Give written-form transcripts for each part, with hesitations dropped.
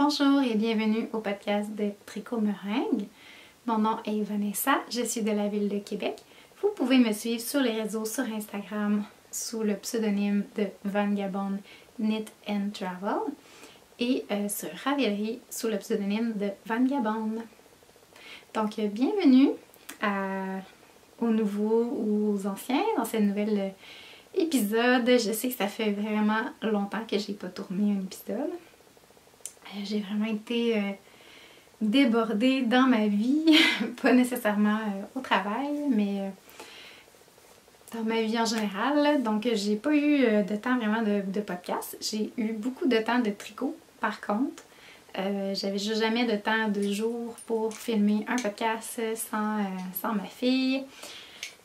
Bonjour et bienvenue au podcast de Tricot Meringue. Mon nom est Vanessa, je suis de la ville de Québec. Vous pouvez me suivre sur les réseaux sur Instagram sous le pseudonyme de Van Gabon Knit and Travel et sur Ravelry sous le pseudonyme de Van Gabon. Donc bienvenue aux nouveaux ou aux anciens dans ce nouvel épisode. Je sais que ça fait vraiment longtemps que j'ai pas tourné un épisode. J'ai vraiment été débordée dans ma vie, pas nécessairement au travail, mais dans ma vie en général. Donc j'ai pas eu de temps vraiment de podcast. J'ai eu beaucoup de temps de tricot par contre. J'avais juste jamais de temps de jour pour filmer un podcast sans ma fille.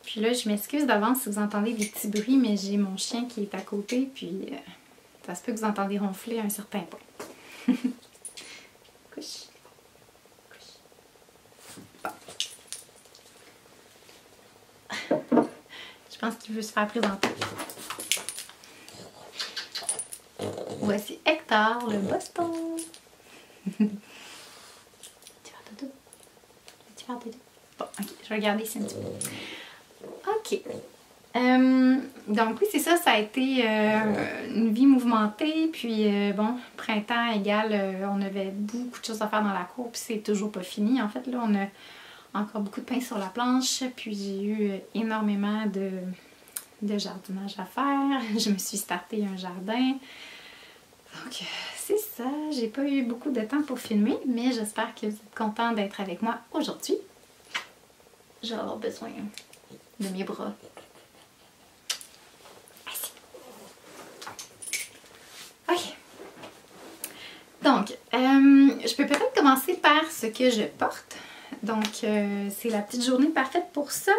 Puis là, je m'excuse d'avance si vous entendez des petits bruits, mais j'ai mon chien qui est à côté, puis ça se peut que vous entendez ronfler à un certain point. Couche. Couche. Bon. Je pense qu'il veut se faire présenter. Voici Hector, le Boston. Tu vas dodo? Tu vas dodo? Bon, ok, je vais regarder ici un petit peu. Ok. Donc oui, c'est ça, ça a été une vie mouvementée, puis bon, printemps égal, on avait beaucoup de choses à faire dans la cour, puis c'est toujours pas fini. En fait, là, on a encore beaucoup de pain sur la planche, puis j'ai eu énormément de jardinage à faire. Je me suis starté un jardin. Donc c'est ça, j'ai pas eu beaucoup de temps pour filmer, mais j'espère que vous êtes contents d'être avec moi aujourd'hui. Je vais avoir besoin de mes bras. Ok. Donc, je peux peut-être commencer par ce que je porte. Donc, c'est la petite journée parfaite pour ça.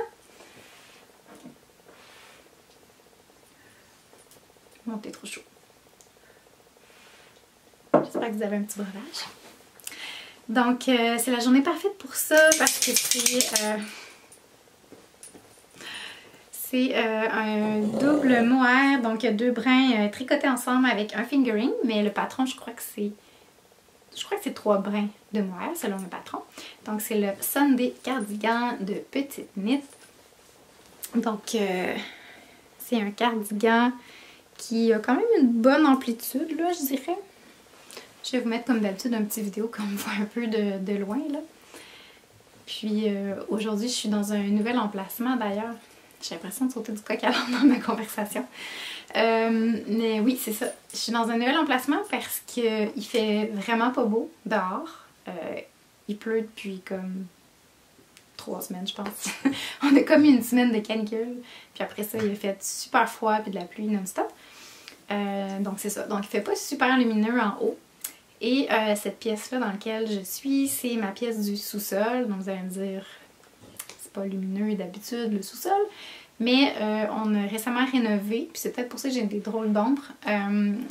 Bon, t'es trop chaud. J'espère que vous avez un petit breuvage. Donc, c'est la journée parfaite pour ça parce que c'est un double mohair, donc deux brins tricotés ensemble avec un fingering, mais le patron, je crois que c'est 3 brins de mohair selon le patron. Donc c'est le Sunday cardigan de Petite Knit. Donc c'est un cardigan qui a quand même une bonne amplitude là, je dirais. Je vais vous mettre comme d'habitude une petite vidéo qu'on me voit un peu de loin là. Puis aujourd'hui je suis dans un nouvel emplacement d'ailleurs. J'ai l'impression de sauter du coq à l'âne dans ma conversation. Mais oui, c'est ça. Je suis dans un nouvel emplacement parce qu'il fait vraiment pas beau dehors. Il pleut depuis comme 3 semaines, je pense. On a comme une semaine de canicule. Puis après ça, il a fait super froid puis de la pluie non-stop. Donc c'est ça. Donc il fait pas super lumineux en haut. Et cette pièce-là dans laquelle je suis, c'est ma pièce du sous-sol. Donc vous allez me dire... pas lumineux d'habitude le sous-sol, mais on a récemment rénové, puis c'est peut-être pour ça que j'ai des drôles d'ombre,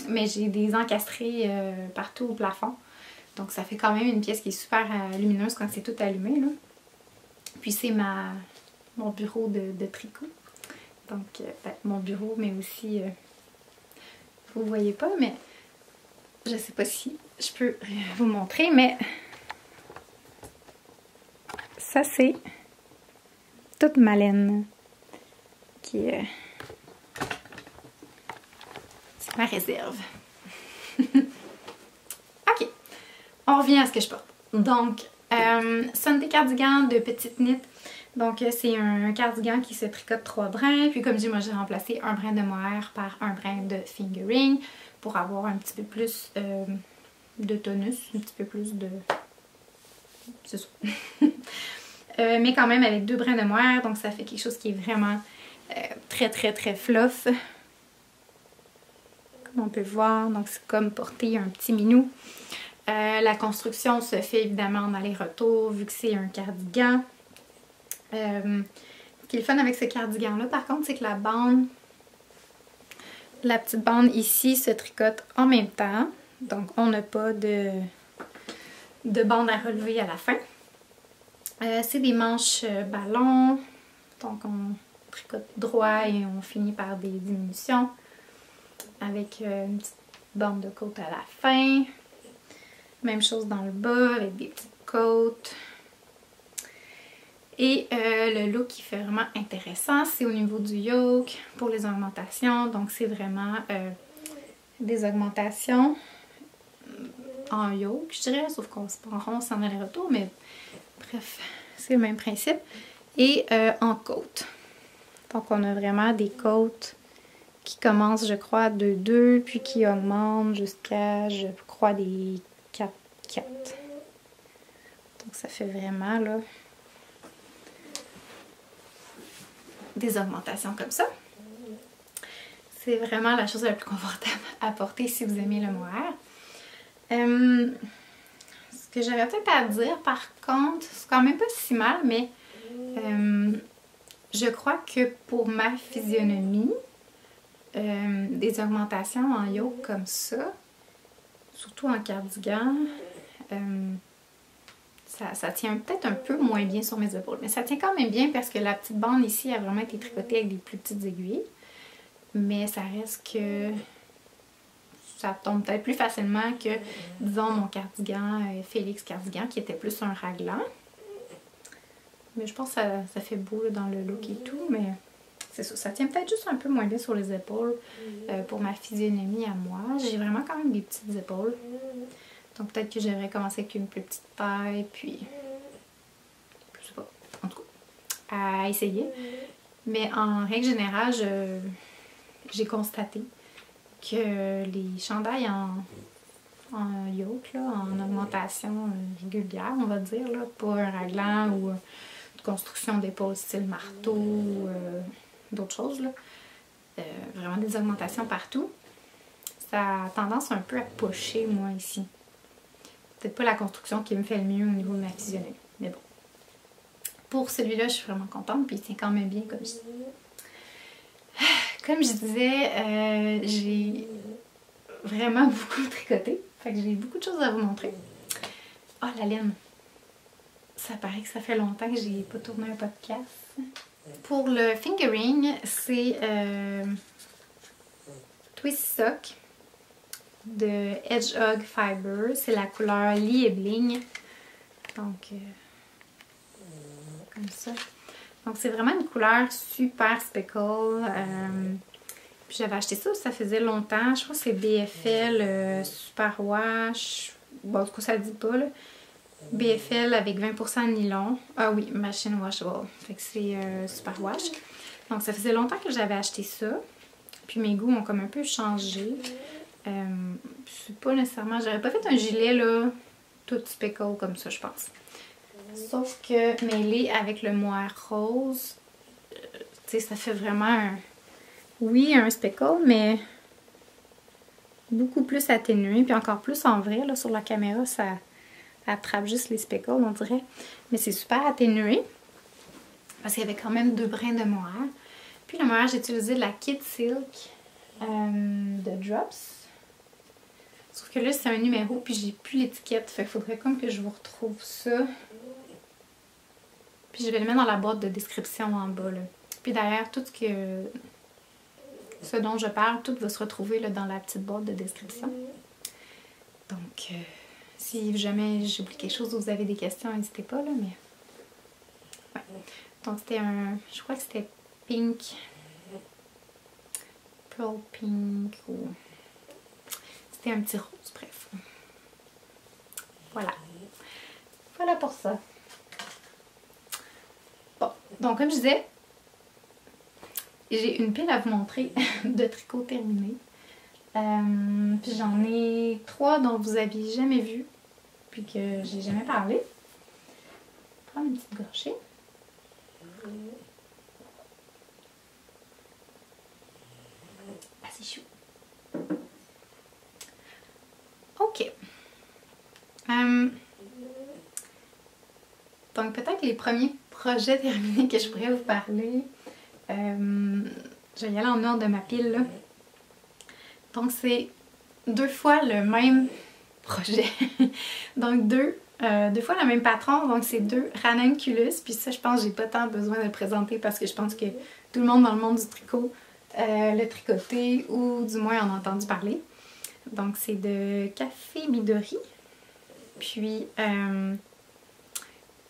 mais j'ai des encastrés partout au plafond, donc ça fait quand même une pièce qui est super lumineuse quand c'est tout allumé là. Puis c'est mon bureau de tricot, donc mon bureau, mais aussi vous voyez pas, mais je sais pas si je peux vous montrer, mais ça c'est toute ma laine qui est c'est ma réserve. Ok, on revient à ce que je porte. Donc, Sunday cardigan de Petite Knit. Donc, c'est un cardigan qui se tricote 3 brins. Puis, comme je dis, moi j'ai remplacé un brin de mohair par un brin de fingering pour avoir un petit peu plus de tonus, un petit peu plus de... C'est ça. Mais quand même avec 2 brins de mohair, donc ça fait quelque chose qui est vraiment très très très fluff. Comme on peut voir, donc c'est comme porter un petit minou. La construction se fait évidemment en aller-retour vu que c'est un cardigan. Ce qui est le fun avec ce cardigan-là par contre, c'est que la petite bande ici se tricote en même temps. Donc on n'a pas de bande à relever à la fin. C'est des manches ballon, donc on tricote droit et on finit par des diminutions avec une petite bande de côte à la fin. Même chose dans le bas avec des petites côtes. Et le look qui fait vraiment intéressant, c'est au niveau du yoke pour les augmentations. Donc c'est vraiment des augmentations en yoke, je dirais, sauf qu'on se prend rond en aller-retour, mais bref, c'est le même principe. Et en côte. Donc on a vraiment des côtes qui commencent, je crois, de 2, puis qui augmentent jusqu'à, je crois, des 4. Donc ça fait vraiment, là, des augmentations comme ça. C'est vraiment la chose la plus confortable à porter si vous aimez le mohair. Ce que j'avais peut-être à dire, par contre, c'est quand même pas si mal, mais je crois que pour ma physionomie, des augmentations en yoke comme ça, surtout en cardigan, ça tient peut-être un peu moins bien sur mes épaules. Mais ça tient quand même bien parce que la petite bande ici a vraiment été tricotée avec des plus petites aiguilles. Mais ça reste que ça tombe peut-être plus facilement que, disons, mon cardigan, Félix Cardigan, qui était plus un raglan. Mais je pense que ça fait beau là, dans le look et tout, mais c'est ça tient peut-être juste un peu moins bien sur les épaules pour ma physionomie à moi. J'ai vraiment quand même des petites épaules. Donc peut-être que j'aimerais commencer avec une plus petite taille, puis je sais pas, en tout cas, à essayer. Mais en règle générale, j'ai constaté que les chandails en yoke, là, en augmentation régulière, on va dire, là, pas un raglan ou une construction d'épaule style marteau ou d'autres choses, là, vraiment des augmentations partout, ça a tendance un peu à pocher, moi, ici. Peut-être pas la construction qui me fait le mieux au niveau de ma physionomie, mais bon. Pour celui-là, je suis vraiment contente, puis il tient quand même bien comme ça. Comme je disais, j'ai vraiment beaucoup tricoté. Fait que j'ai beaucoup de choses à vous montrer. Oh, la laine! Ça paraît que ça fait longtemps que j'ai pas tourné un podcast. Pour le fingering, c'est Twist Sock de Hedgehog Fiber. C'est la couleur Lee et Bling. Donc, comme ça. Donc c'est vraiment une couleur super speckle. Puis j'avais acheté ça faisait longtemps. Je crois que c'est BFL Super Wash. Bon, en tout cas, ça dit pas, là. BFL avec 20% de nylon. Ah oui, machine washable. Fait que c'est Super Wash. Donc ça faisait longtemps que j'avais acheté ça. Puis mes goûts ont comme un peu changé. C'est pas nécessairement... J'aurais pas fait un gilet, là, tout speckle comme ça, je pense. Sauf que mêlé avec le mohair rose, tu sais, ça fait vraiment oui, un speckle, mais beaucoup plus atténué. Puis encore plus en vrai, là, sur la caméra, ça attrape juste les speckles, on dirait. Mais c'est super atténué. Parce qu'il y avait quand même 2 brins de mohair. Puis le mohair, j'ai utilisé de la Kid Silk de Drops. Sauf que là, c'est un numéro, puis j'ai plus l'étiquette. Fait qu'il faudrait comme que je vous retrouve ça. Puis je vais le mettre dans la boîte de description en bas, là. Puis derrière, tout ce dont je parle, tout va se retrouver là, dans la petite boîte de description. Donc, si jamais j'oublie quelque chose ou vous avez des questions, n'hésitez pas, là, mais... Ouais. Donc, c'était un... Je crois que c'était pink. Pearl pink ou... C'était un petit rose, bref. Voilà. Voilà pour ça. Bon, donc comme je disais, j'ai une pile à vous montrer de tricot terminé. Puis j'en ai 3 dont vous n'aviez jamais vu, puis que j'ai jamais parlé. Je vais prendre une petite gorgée. Ah, c'est chaud. Ok. Donc peut-être les premiers projets terminés que je pourrais vous parler. Je vais y aller en ordre de ma pile là. Donc c'est 2 fois le même projet. Donc deux fois le même patron. Donc c'est 2 ranunculus. Puis ça je pense que j'ai pas tant besoin de le présenter parce que je pense que tout le monde dans le monde du tricot l'a tricoté ou du moins en a entendu parler. Donc c'est de Café Midori. Puis,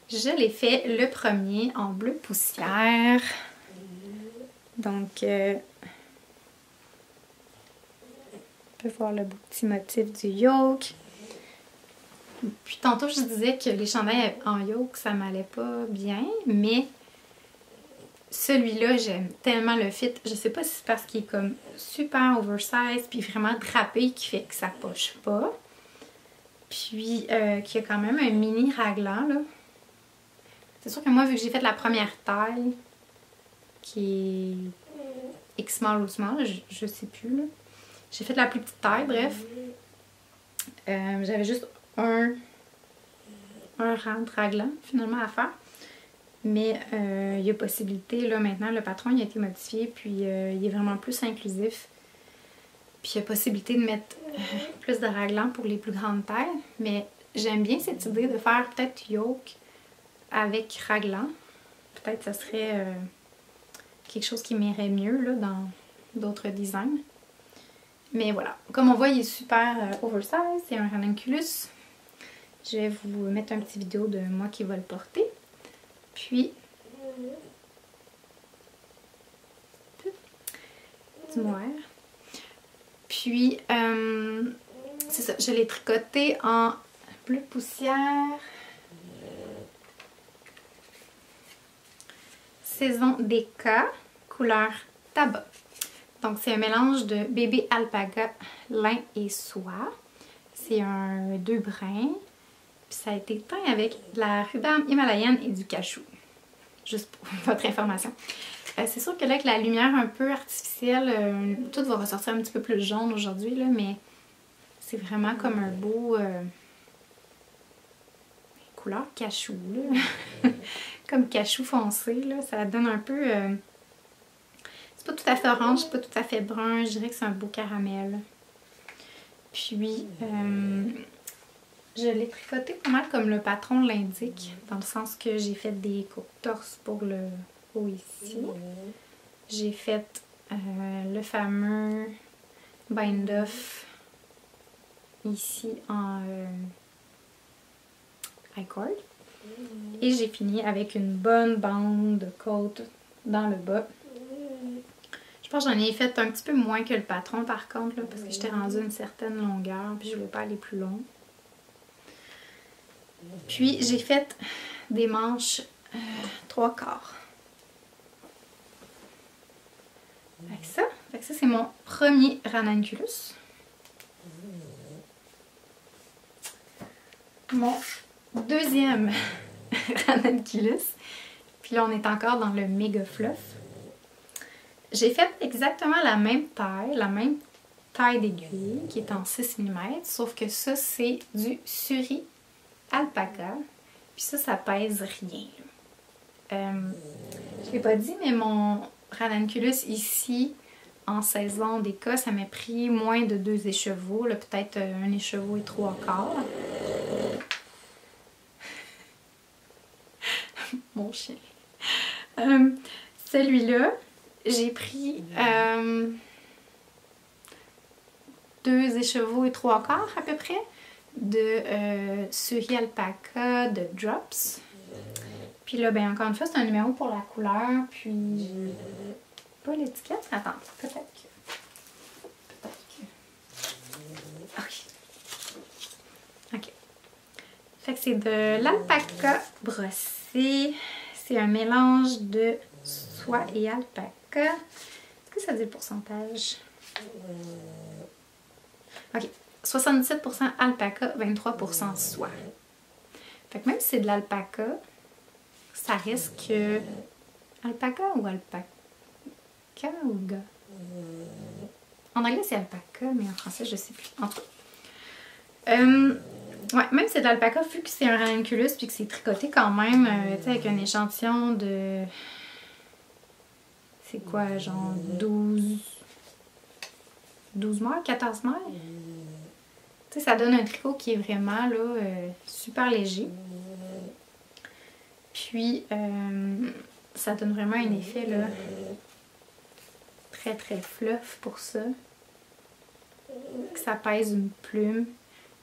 je l'ai fait le premier en bleu poussière. Donc, on peut voir le beau petit motif du yoke. Puis tantôt, je disais que les chandails en yoke, ça m'allait pas bien, mais celui-là, j'aime tellement le fit. Je sais pas si c'est parce qu'il est comme super oversize puis vraiment drapé qui fait que ça poche pas. Puis qu'il y a quand même un mini raglan, là. C'est sûr que moi, vu que j'ai fait la première taille, qui est X-small ou small, je sais plus, là. J'ai fait la plus petite taille, bref. J'avais juste un rang de raglan, finalement, à faire. Mais il y a possibilité, là, maintenant, le patron il a été modifié, puis il est vraiment plus inclusif. Puis il y a possibilité de mettre plus de raglan pour les plus grandes tailles. Mais j'aime bien cette idée de faire peut-être yoke avec raglan. Peut-être que ça serait quelque chose qui m'irait mieux là, dans d'autres designs. Mais voilà, comme on voit, il est super oversize. C'est un ranunculus. Je vais vous mettre un petit vidéo de moi qui va le porter. Puis, du mohair. Puis, c'est ça, je l'ai tricoté en bleu poussière. Saison d'éca, couleur tabac. Donc, c'est un mélange de bébé alpaga, lin et soie. C'est un 2 brins. Puis ça a été teint avec de la rhubarbe himalayenne et du cachou. Juste pour votre information. C'est sûr que là, avec la lumière un peu artificielle, tout va ressortir un petit peu plus jaune aujourd'hui, là, mais c'est vraiment comme un beau couleur cachou, là. Comme cachou foncé, là. Ça donne un peu... c'est pas tout à fait orange, c'est pas tout à fait brun. Je dirais que c'est un beau caramel. Puis, je l'ai tricoté pas mal comme le patron l'indique, dans le sens que j'ai fait des coupes torse pour le haut ici. J'ai fait le fameux bind-off ici en I-cord. Et j'ai fini avec une bonne bande de côte dans le bas. Je pense que j'en ai fait un petit peu moins que le patron par contre, là, parce que j'étais rendue à une certaine longueur, puis je ne voulais pas aller plus long. Puis j'ai fait des manches 3/4. Fait que ça c'est mon premier ranunculus. Mon deuxième ranunculus. Puis là on est encore dans le méga fluff. J'ai fait exactement la même taille d'aiguille qui est en 6 mm, sauf que ça c'est du suri alpaca. Puis ça pèse rien. Je l'ai pas dit, mais mon ranunculus ici, en saison d'éca, ça m'a pris moins de 2 écheveaux, peut-être un écheveau et 3/4. Mon chien. Celui-là, j'ai pris 2 écheveaux et 3/4 à peu près de suri alpaca de Drops. Puis là, ben encore une fois, c'est un numéro pour la couleur. Puis, pas l'étiquette. Attends, peut-être que... Ok. Fait que c'est de l'alpaca brossé. C'est un mélange de soie et alpaca. Est-ce que ça dit le pourcentage? Ok. 77% alpaca, 23% soie. Fait que même si c'est de l'alpaca, ça risque... Alpaca ou alpaca ou ga? En anglais c'est alpaca, mais en français je sais plus. En tout cas. Ouais, même si c'est de l'alpaca, vu que c'est un ranunculus puis que c'est tricoté quand même, tu sais, avec un échantillon de... C'est quoi, genre 12 mois, 14 mois? Tu sais, ça donne un tricot qui est vraiment, là, super léger. Puis, ça donne vraiment un effet, là, très fluff pour ça. Que ça pèse une plume.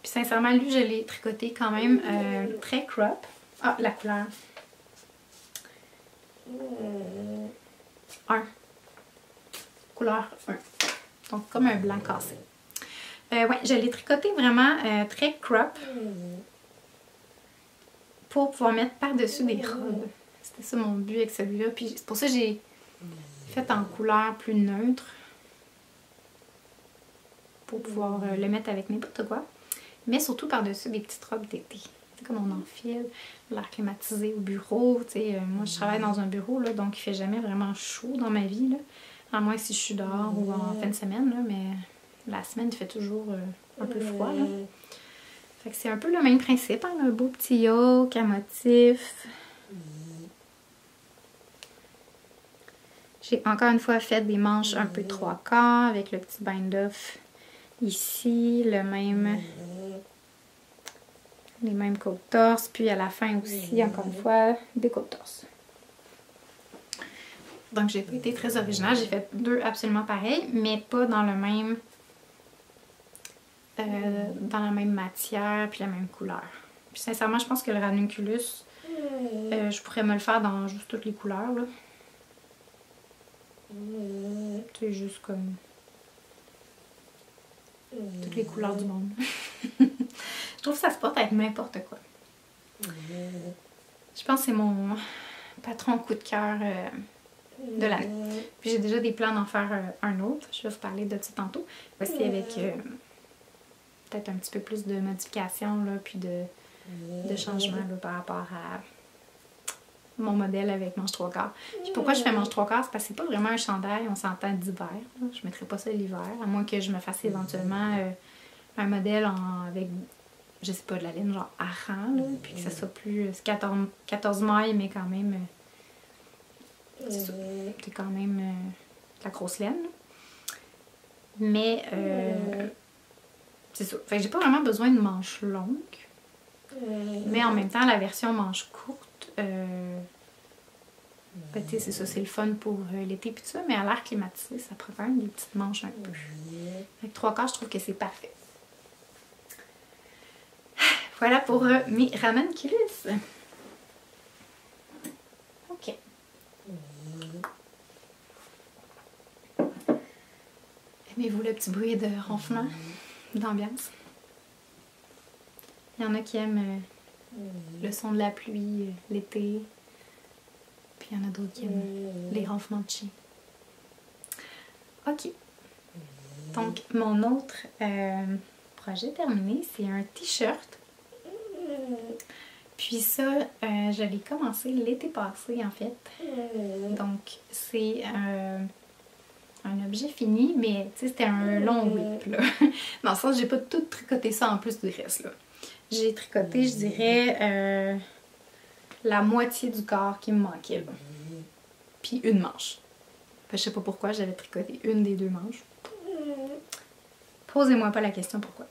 Puis sincèrement, lui, je l'ai tricoté quand même très crop. Ah, la couleur. 1. Couleur 1. Donc, comme un blanc cassé. Ouais, je l'ai tricoté vraiment très crop. Pour pouvoir mettre par-dessus des robes. C'était ça mon but avec celui-là. Puis c'est pour ça que j'ai fait en couleur plus neutre. Pour pouvoir le mettre avec n'importe quoi. Mais surtout par-dessus des petites robes d'été. C'est comme on enfile, l'air climatisé au bureau. Moi, je travaille dans un bureau, là, donc il fait jamais vraiment chaud dans ma vie. Là. À moins si je suis dehors ou en fin de semaine. Là, mais la semaine, il fait toujours un peu froid. Là. Fait que c'est un peu le même principe. Hein, un beau petit yoke à motif. J'ai encore une fois fait des manches un peu 3/4 avec le petit bind-off ici, les mêmes côtes torse, puis à la fin aussi, encore une fois, des côtes torse. Donc j'ai pas été très originale, j'ai fait 2 absolument pareils, mais pas dans le même dans la même matière puis la même couleur. Puis sincèrement, je pense que le ranunculus, je pourrais me le faire dans juste toutes les couleurs, là. C'est juste comme toutes les couleurs du monde. Je trouve que ça se porte avec n'importe quoi. Je pense que c'est mon patron coup de cœur de l'année. Puis j'ai déjà des plans d'en faire un autre. Je vais vous parler de ça tantôt. Aussi avec peut-être un petit peu plus de modifications, là, puis de changements là, par rapport à mon modèle avec manche 3/4. Puis pourquoi je fais manche 3/4? C'est parce que c'est pas vraiment un chandail, on s'entend d'hiver. Je mettrai pas ça l'hiver, à moins que je me fasse éventuellement un modèle avec, je sais pas, de la laine genre Aran, là, puis que ça soit plus 14 mailles, mais quand même, c'est ça, c'est quand même de la grosse laine. Là. Mais, c'est ça. Fait que j'ai pas vraiment besoin de manches longues, mais en même temps, la version manche courte, ben, c'est ça, c'est le fun pour l'été et tout ça, mais à l'air climatisé, ça prend quand même des petites manches un peu. Avec 3/4, je trouve que c'est parfait. Voilà pour mes ranunculus. Ok. Aimez-vous le petit bruit de ronflement d'ambiance? Il y en a qui aiment le son de la pluie l'été. Puis il y en a d'autres qui aiment les ronflements de chien. Ok. Donc, mon autre projet terminé, c'est un t-shirt. Puis ça, je l'ai commencé l'été passé, en fait. Donc, c'est un objet fini, mais c'était un long whip, là. Dans le sens, j'ai pas tout tricoté ça en plus du reste, là. J'ai tricoté, je dirais, la moitié du corps qui me manquait, là. Puis une manche. Fait, je sais pas pourquoi j'avais tricoté une des 2 manches. Posez-moi pas la question pourquoi.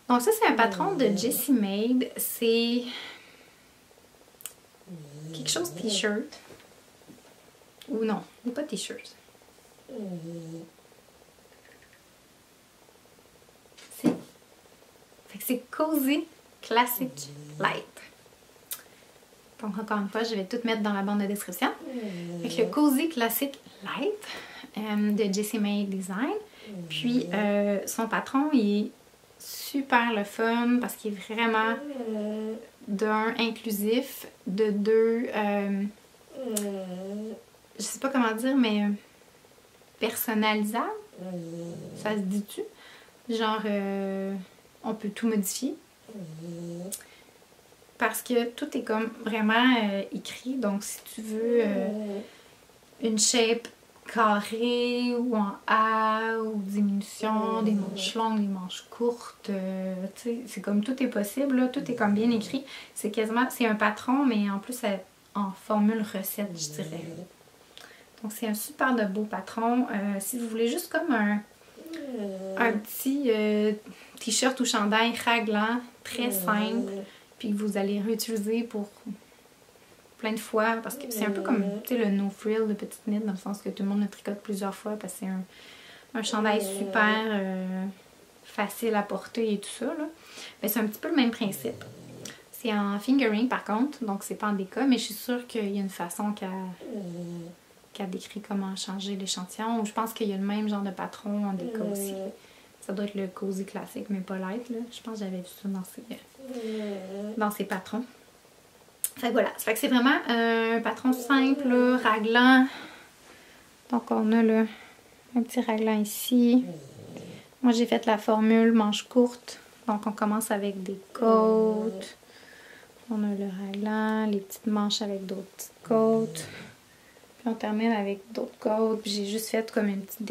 Donc ça, c'est un patron de Jessie Made. C'est quelque chose t-shirt. Ou non, c'est pas t-shirt. C'est Cozy Classic Light. Donc encore une fois, je vais tout mettre dans la bande de description. Avec le Cozy Classic Light de Jessie Made Design. Puis son patron, il est super le fun parce qu'il est vraiment d'un inclusif, de 2 je sais pas comment dire, mais personnalisable. Ça se dit-tu? Genre, on peut tout modifier. Parce que tout est comme vraiment écrit. Donc, si tu veux une shape carrée ou en A ou diminution, des manches longues, des manches courtes, tu sais, c'est comme tout est possible, là, tout est comme bien écrit. C'est quasiment, c'est un patron, mais en plus en formule recette, je dirais. Donc, c'est un super de beau patron. Si vous voulez juste comme un petit t-shirt ou chandail raglant, très simple, puis que vous allez réutiliser pour plein de fois, parce que c'est un peu comme le no frill de petite knit, dans le sens que tout le monde le tricote plusieurs fois, parce que c'est un chandail super facile à porter et tout ça, là. Mais c'est un petit peu le même principe. C'est en fingering par contre, donc c'est pas en déca, mais je suis sûre qu'il y a une façon qu'elle décrit comment changer l'échantillon. Ou je pense qu'il y a le même genre de patron en déca aussi. Ça doit être le Cozy classique, mais pas light, là. Je pense que j'avais vu ça dans ses patrons. Fait que voilà, ça fait que c'est vraiment un patron simple, là, raglant. Donc on a là un petit raglant ici. Moi j'ai fait la formule manche courte. Donc on commence avec des côtes. On a le raglant, les petites manches avec d'autres petites côtes. Puis on termine avec d'autres côtes. Puis j'ai juste fait comme une petite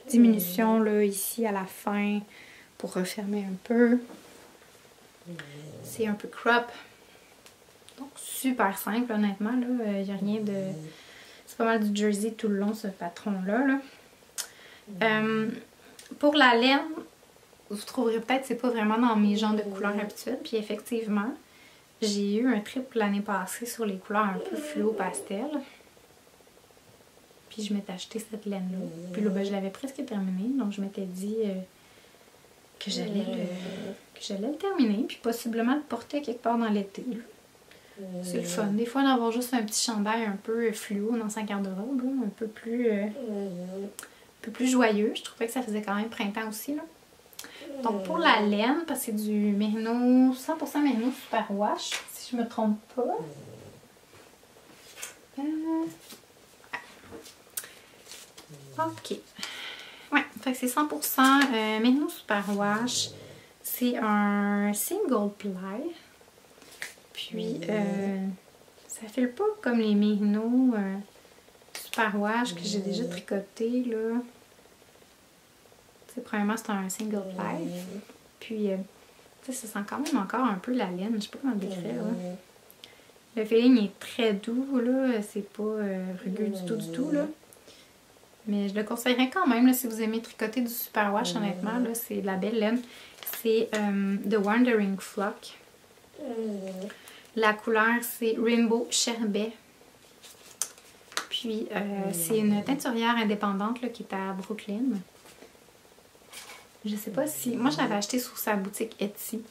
diminution là, ici à la fin pour refermer un peu. C'est un peu crop. Donc super simple honnêtement. Il n'y a rien de... C'est pas mal du jersey tout le long ce patron-là. Là. Pour la laine, vous trouverez peut-être que c'est pas vraiment dans mes genres de couleurs habituelles. Puis effectivement, j'ai eu un trip l'année passée sur les couleurs un peu fluo pastel. Puis je m'étais acheté cette laine-là. Puis là, ben, je l'avais presque terminée. Donc je m'étais dit que j'allais le terminer. Puis possiblement le porter quelque part dans l'été. C'est le fun. Des fois d'avoir juste un petit chandail un peu fluo dans sa garde-robe. Un peu plus joyeux. Je trouvais que ça faisait quand même printemps aussi. Là. Donc pour la laine, parce que c'est du Merino, 100% Merino Superwash, si je me trompe pas. Ok. Ouais, fait que c'est 100% Merino Superwash. C'est un single ply. Puis ça file pas comme les Merino Superwash que j'ai déjà tricoté là. Premièrement, c'est un single ply. Puis, ça sent quand même encore un peu la laine. Je sais pas comment le décrire. Là. Le feeling est très doux. Là. C'est pas rugueux du tout. Là. Mais je le conseillerais quand même là, si vous aimez tricoter du superwash, honnêtement. C'est de la belle laine. C'est The Wandering Flock. La couleur, c'est Rainbow Sherbet. Puis, c'est une teinturière indépendante là, qui est à Brooklyn. Je sais pas si... Moi, je l'avais acheté sur sa boutique Etsy.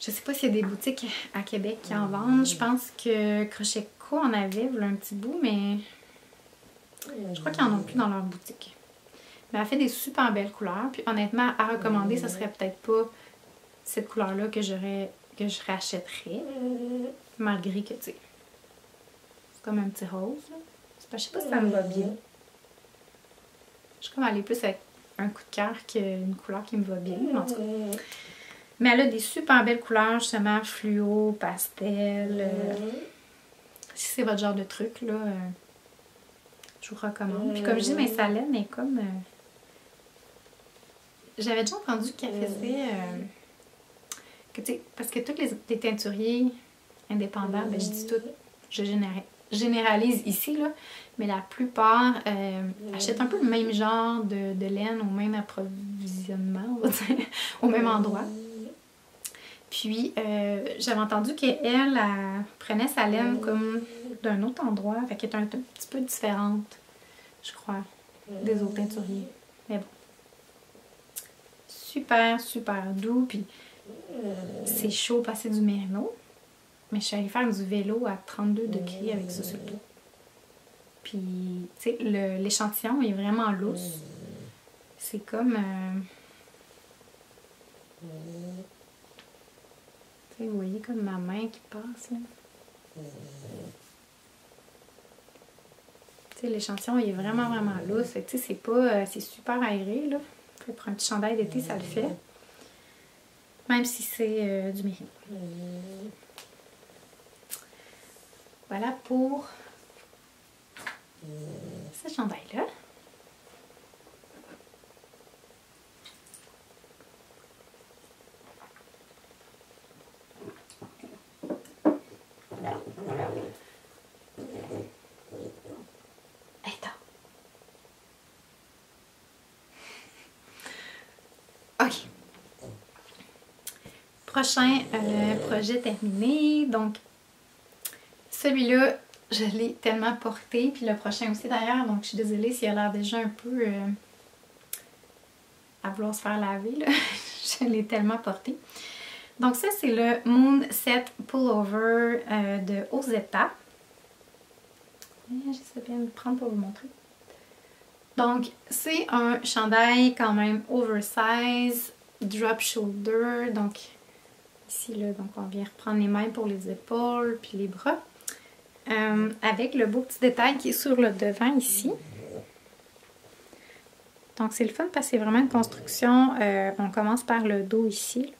Je sais pas s'il y a des boutiques à Québec qui en vendent. Je pense que Crochet Co en avait un petit bout, mais je crois qu'ils en ont plus dans leur boutique. Mais elle fait des super belles couleurs. Puis honnêtement, à recommander, ça serait peut-être pas cette couleur-là que je rachèterais. Malgré que, tu sais, c'est comme un petit rose. Je sais pas si ça me va bien. Je suis comme allée plus avec un coup de cœur qu'une couleur qui me va bien, en tout cas. Mais elle a des super belles couleurs, justement, fluo, pastel. Si c'est votre genre de truc, là, je vous recommande. Puis comme je dis, mais sa laine est comme... J'avais déjà entendu qu'elle faisait... que, tu sais, parce que tous les teinturiers indépendants, ben, je dis tout, je généralise ici, là, mais la plupart achètent un peu le même genre de laine au même approvisionnement, on va dire, au même endroit. Puis, j'avais entendu qu'elle prenait sa laine comme d'un autre endroit, fait qu'elle est un petit peu différente, je crois, des autres teinturiers. Mais bon. Super, super doux, puis c'est chaud passer du Merino. Mais je suis allée faire du vélo à 32 degrés avec ça sur le dos. Puis, tu sais, l'échantillon est vraiment lousse. C'est comme... tu sais, vous voyez comme ma main qui passe, là. Tu sais, l'échantillon est vraiment, vraiment lousse. Fait que, tu sais, c'est pas... c'est super aéré, là. Fait que pour un petit chandail d'été, ça le fait. Même si c'est du Merino. Voilà pour ce chandail-là. OK. Prochain projet terminé. Donc, celui-là, je l'ai tellement porté. Puis le prochain aussi d'ailleurs. Donc, je suis désolée s'il a l'air déjà un peu à vouloir se faire laver, là. Je l'ai tellement porté. Donc ça, c'est le Moon Set Pullover de Ozetta. J'essaie bien de le prendre pour vous montrer. Donc, c'est un chandail quand même oversize, drop shoulder. Donc, ici, là, donc on vient reprendre les mailles pour les épaules puis les bras. Avec le beau petit détail qui est sur le devant ici. Donc, c'est le fun parce que c'est vraiment une construction. On commence par le dos ici.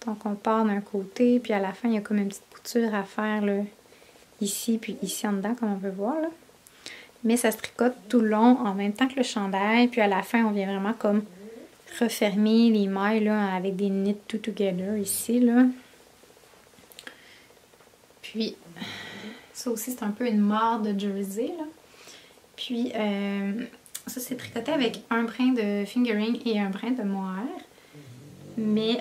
Donc, on part d'un côté, puis à la fin, il y a comme une petite couture à faire là, ici, puis ici en dedans, comme on peut voir, là. Mais ça se tricote tout le long en même temps que le chandail. Puis à la fin, on vient vraiment comme refermer les mailles là, avec des knit two together ici, là. Puis, ça aussi, c'est un peu une mare de jersey, là. Puis, ça, c'est tricoté avec un brin de fingering et un brin de mohair. Mais,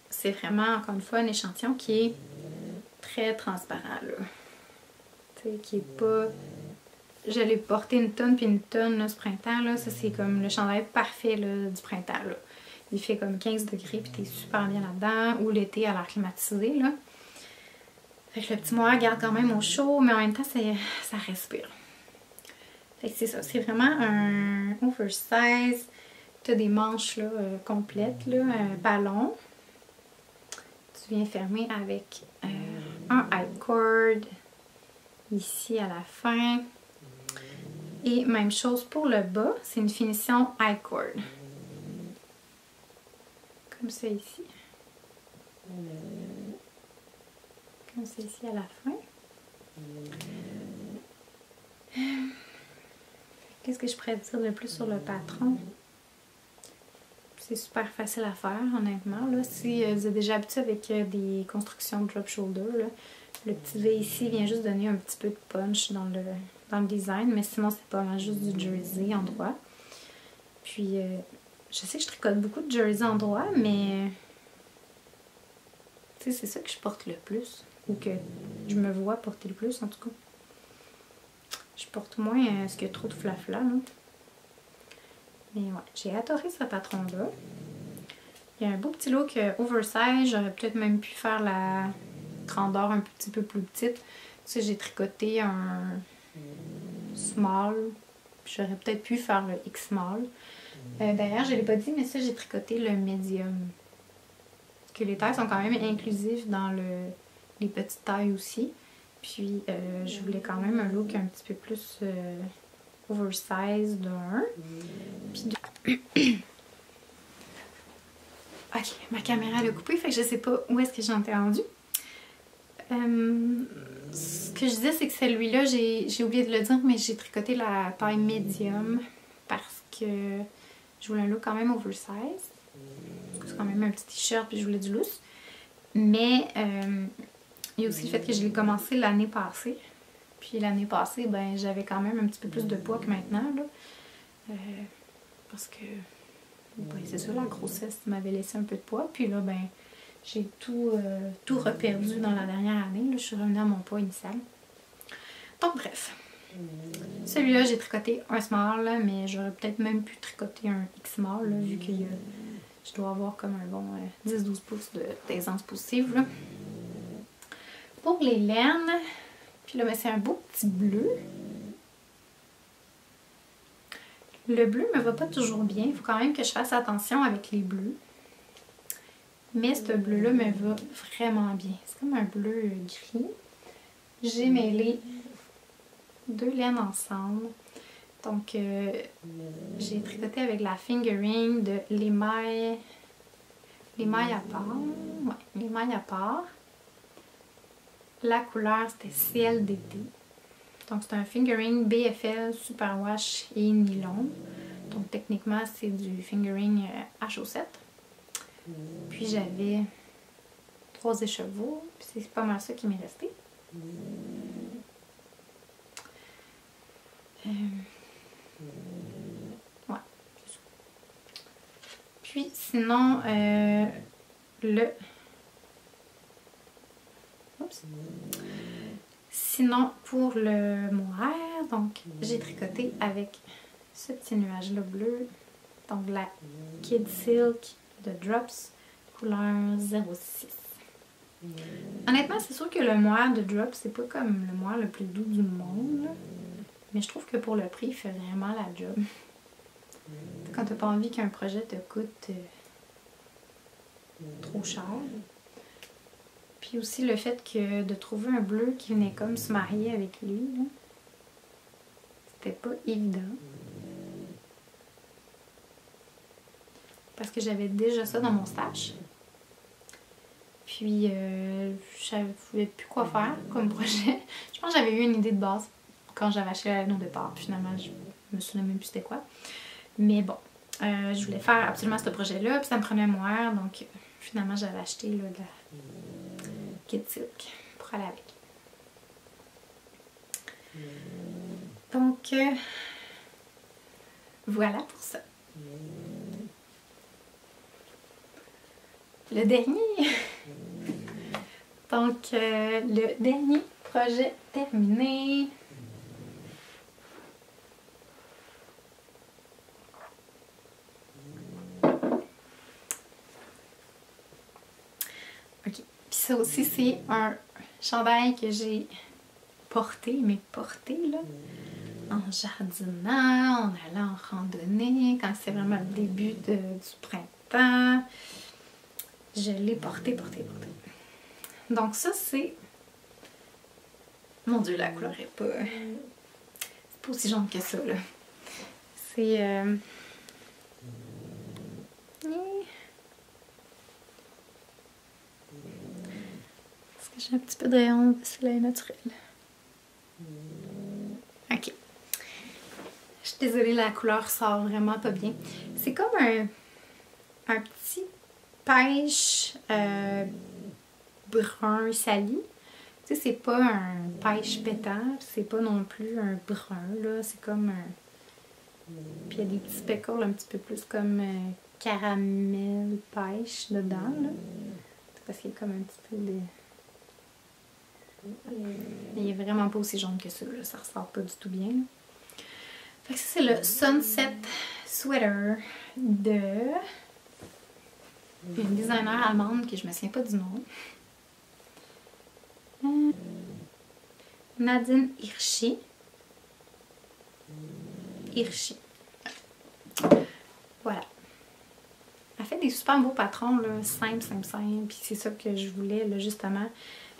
c'est vraiment, encore une fois, un échantillon qui est très transparent, là. Tu sais, qui est pas... Je l'ai porté une tonne puis une tonne là, ce printemps. Là. Ça, c'est comme le chandail parfait là, du printemps. Là. Il fait comme 15 degrés puis t'es super bien là-dedans. Ou l'été à l'air climatisé. Là. Fait que le petit mohair garde quand même au chaud, mais en même temps, ça respire. Fait que c'est ça. C'est vraiment un oversize. T'as des manches là, complètes, là, ballon. Tu viens fermer avec un high cord ici à la fin. Et même chose pour le bas, c'est une finition high cord. Comme ça ici. Comme ça ici à la fin. Qu'est-ce que je pourrais dire de plus sur le patron? C'est super facile à faire, honnêtement. Là. Si vous êtes déjà habitué avec des constructions drop shoulder, là, le petit V ici vient juste donner un petit peu de punch dans le design, mais sinon c'est pas mal juste du jersey en droit. Puis je sais que je tricote beaucoup de jersey en droit, mais tu sais, c'est ça que je porte le plus, ou que je me vois porter le plus en tout cas. Je porte moins ce qu'il y a trop de flafla, là. Mais ouais, j'ai adoré ce patron-là. Il y a un beau petit look oversize, j'aurais peut-être même pu faire la grandeur un petit peu plus petite. Tu sais, j'ai tricoté un small, puis j'aurais peut-être pu faire le X small. D'ailleurs, je ne l'ai pas dit, mais ça, j'ai tricoté le medium. Parce que les tailles sont quand même inclusives dans les petites tailles aussi. Puis, je voulais quand même un look un petit peu plus oversize d'un. Puis ok, ma caméra elle a coupé, fait que je sais pas où est-ce que j'en ai rendu. Ce que je disais, c'est que celui-là, j'ai oublié de le dire, mais j'ai tricoté la taille médium parce que je voulais un look quand même oversize. C'est quand même un petit t-shirt puis je voulais du loose. Mais il y a aussi le fait que je l'ai commencé l'année passée. Puis l'année passée, ben j'avais quand même un petit peu plus de poids que maintenant, là. Parce que, ben, c'est ça, la grossesse m'avait laissé un peu de poids. Puis là, ben, j'ai tout reperdu dans la dernière année. Là, je suis revenue à mon poids initial. Donc, bref. Celui-là, j'ai tricoté un small, là, mais j'aurais peut-être même pu tricoter un X small, là, vu que je dois avoir comme un bon 10-12 pouces d'aisance positive, là. Pour les laines, puis là, ben, c'est un beau petit bleu. Le bleu me va pas toujours bien. Il faut quand même que je fasse attention avec les bleus. Mais ce bleu-là me va vraiment bien. C'est comme un bleu gris. J'ai mêlé deux laines ensemble. Donc, j'ai tricoté avec la fingering de l'émail à part. Ouais, l'émail à part. La couleur, c'était ciel d'été. Donc, c'est un fingering BFL, superwash et nylon. Donc, techniquement, c'est du fingering à chaussettes. Puis, j'avais 3 écheveaux. Puis, c'est pas mal ça qui m'est resté. Ouais, c'est ça. Puis, sinon, Oups. Sinon, pour le mohair, donc j'ai tricoté avec ce petit nuage-là bleu Donc la Kid Silk de Drops, couleur 06. Honnêtement, c'est sûr que le mohair de Drops, c'est pas comme le mohair le plus doux du monde. Là. Mais je trouve que pour le prix, il fait vraiment la job. Quand t'as pas envie qu'un projet te coûte trop cher. Puis aussi le fait que de trouver un bleu qui venait comme se marier avec lui, c'était pas évident. Parce que j'avais déjà ça dans mon stash. Puis je savais plus quoi faire comme projet. Je pense que j'avais eu une idée de base quand j'avais acheté la laine au départ. Puis finalement, je me souviens même plus c'était quoi. Mais bon, je voulais faire absolument ce projet-là. Puis ça me prenait un mohair. Donc finalement, j'avais acheté là, de la Kid Silk pour aller avec. Donc voilà pour ça. Le dernier. Donc le dernier projet terminé. Ok. Puis ça aussi, c'est un chandail que j'ai porté, mais porté là, en jardinant, en allant en randonnée, quand c'est vraiment le début du printemps. Je l'ai porté. Donc ça, c'est... Mon Dieu, la couleur est pas... C'est pas aussi jaune que ça, là. C'est... Parce que j'ai un petit peu de rayon de soleil naturel. Ok. Je suis désolée, la couleur sort vraiment pas bien. C'est comme un petit pêche brun sali. Tu sais, c'est pas un pêche pétard, c'est pas non plus un brun, là. C'est comme un... Puis il y a des petits speckles un petit peu plus comme caramel pêche dedans, là. C'est parce qu'il y a comme un petit peu de... Il est vraiment pas aussi jaune que ça, là. Ça ressort pas du tout bien, là. Fait que ça, c'est le Sunset Sweater de une designer allemande que je me souviens pas du nom. Nadine Hirschi. Voilà. Elle fait des super beaux patrons, là, simple. Puis c'est ça que je voulais, là, justement.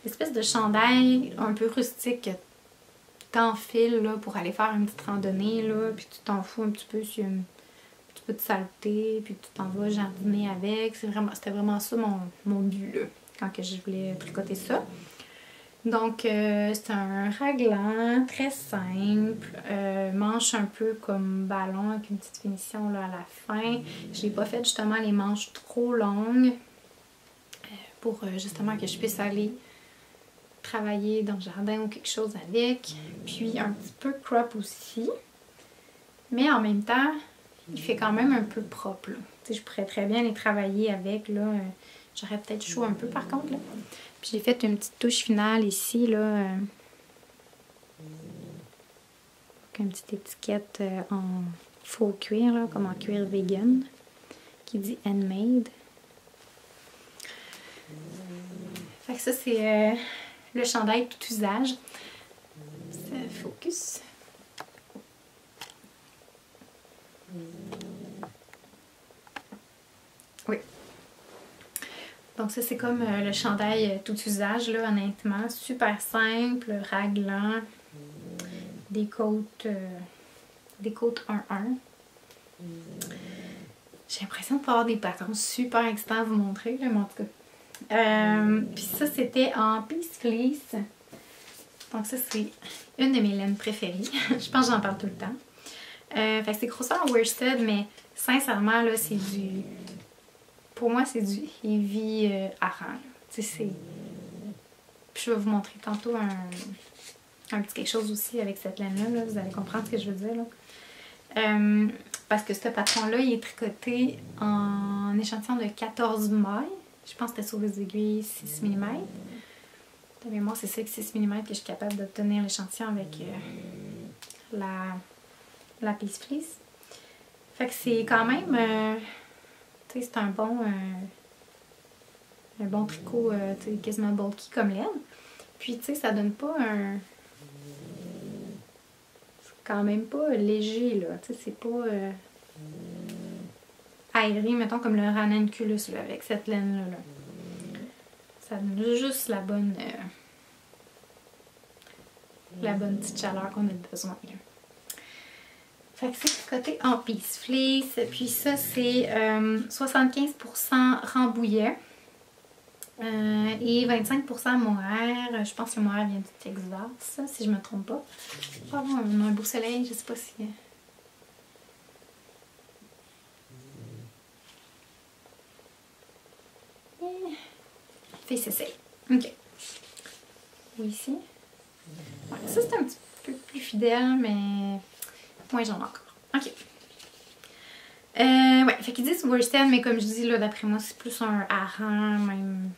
L'espèce de chandail un peu rustique que t'enfiles, là, pour aller faire une petite randonnée, là, puis tu t'en fous un petit peu s'il y a un petit peu de saleté, puis tu t'en vas jardiner avec. C'était vraiment ça mon but, là, quand que je voulais tricoter ça. Donc, c'est un raglan très simple, manche un peu comme ballon avec une petite finition là, à la fin. Je n'ai pas fait justement les manches trop longues pour justement que je puisse aller travailler dans le jardin ou quelque chose avec. Puis un petit peu crop aussi, mais en même temps, il fait quand même un peu propre. Là. Je pourrais très bien les travailler avec, là. J'aurais peut-être chaud un peu par contre, là. Puis j'ai fait une petite touche finale ici, là. Avec une petite étiquette en faux cuir, là, comme en cuir vegan, qui dit handmade. Fait que ça, c'est le chandail tout usage. Ça focus. Oui. Donc ça, c'est comme le chandail tout usage, là, honnêtement. Super simple, raglan, des côtes 1-1. J'ai l'impression de pas avoir des patrons super excitants à vous montrer, là, mais en tout cas. Puis ça, c'était en Peace Fleece. Donc ça, c'est une de mes laines préférées. Je pense que j'en parle tout le temps. Fait que c'est grosseur worsted, mais sincèrement, là, c'est du... Pour moi, c'est du heavy hareng. Tu sais, c'est... Puis je vais vous montrer tantôt un petit quelque chose aussi avec cette laine-là. Là. Vous allez comprendre ce que je veux dire, là. Parce que ce patron-là, il est tricoté en échantillon de 14 mailles. Je pense que c'était sur les aiguilles 6 mm. De mémoire, c'est ça que 6 mm que je suis capable d'obtenir l'échantillon avec la Peace Fleece. Fait que c'est quand même, tu sais, c'est un bon tricot, tu sais, quasiment bulky comme laine. Puis, tu sais, ça donne pas un... C'est quand même pas léger, là. Tu sais, c'est pas aéré, mettons, comme le ranunculus, là, avec cette laine-là. Là. Ça donne juste la bonne petite chaleur qu'on a besoin. Là. Fait que c'est côté en Peace Fleece. Puis ça, c'est 75% Rambouillet. Et 25% mohair. Je pense que le mohair vient du Texas, si je me trompe pas. Oh, on a un beau soleil, je sais pas si... Fait s'essaye. Ok. Oui, ici. Ouais, ça, c'est un petit peu plus fidèle, mais moins j'en ai encore. Ok. Ouais, fait qu'ils disent worsted, mais comme je dis, là, d'après moi, c'est plus un hareng, même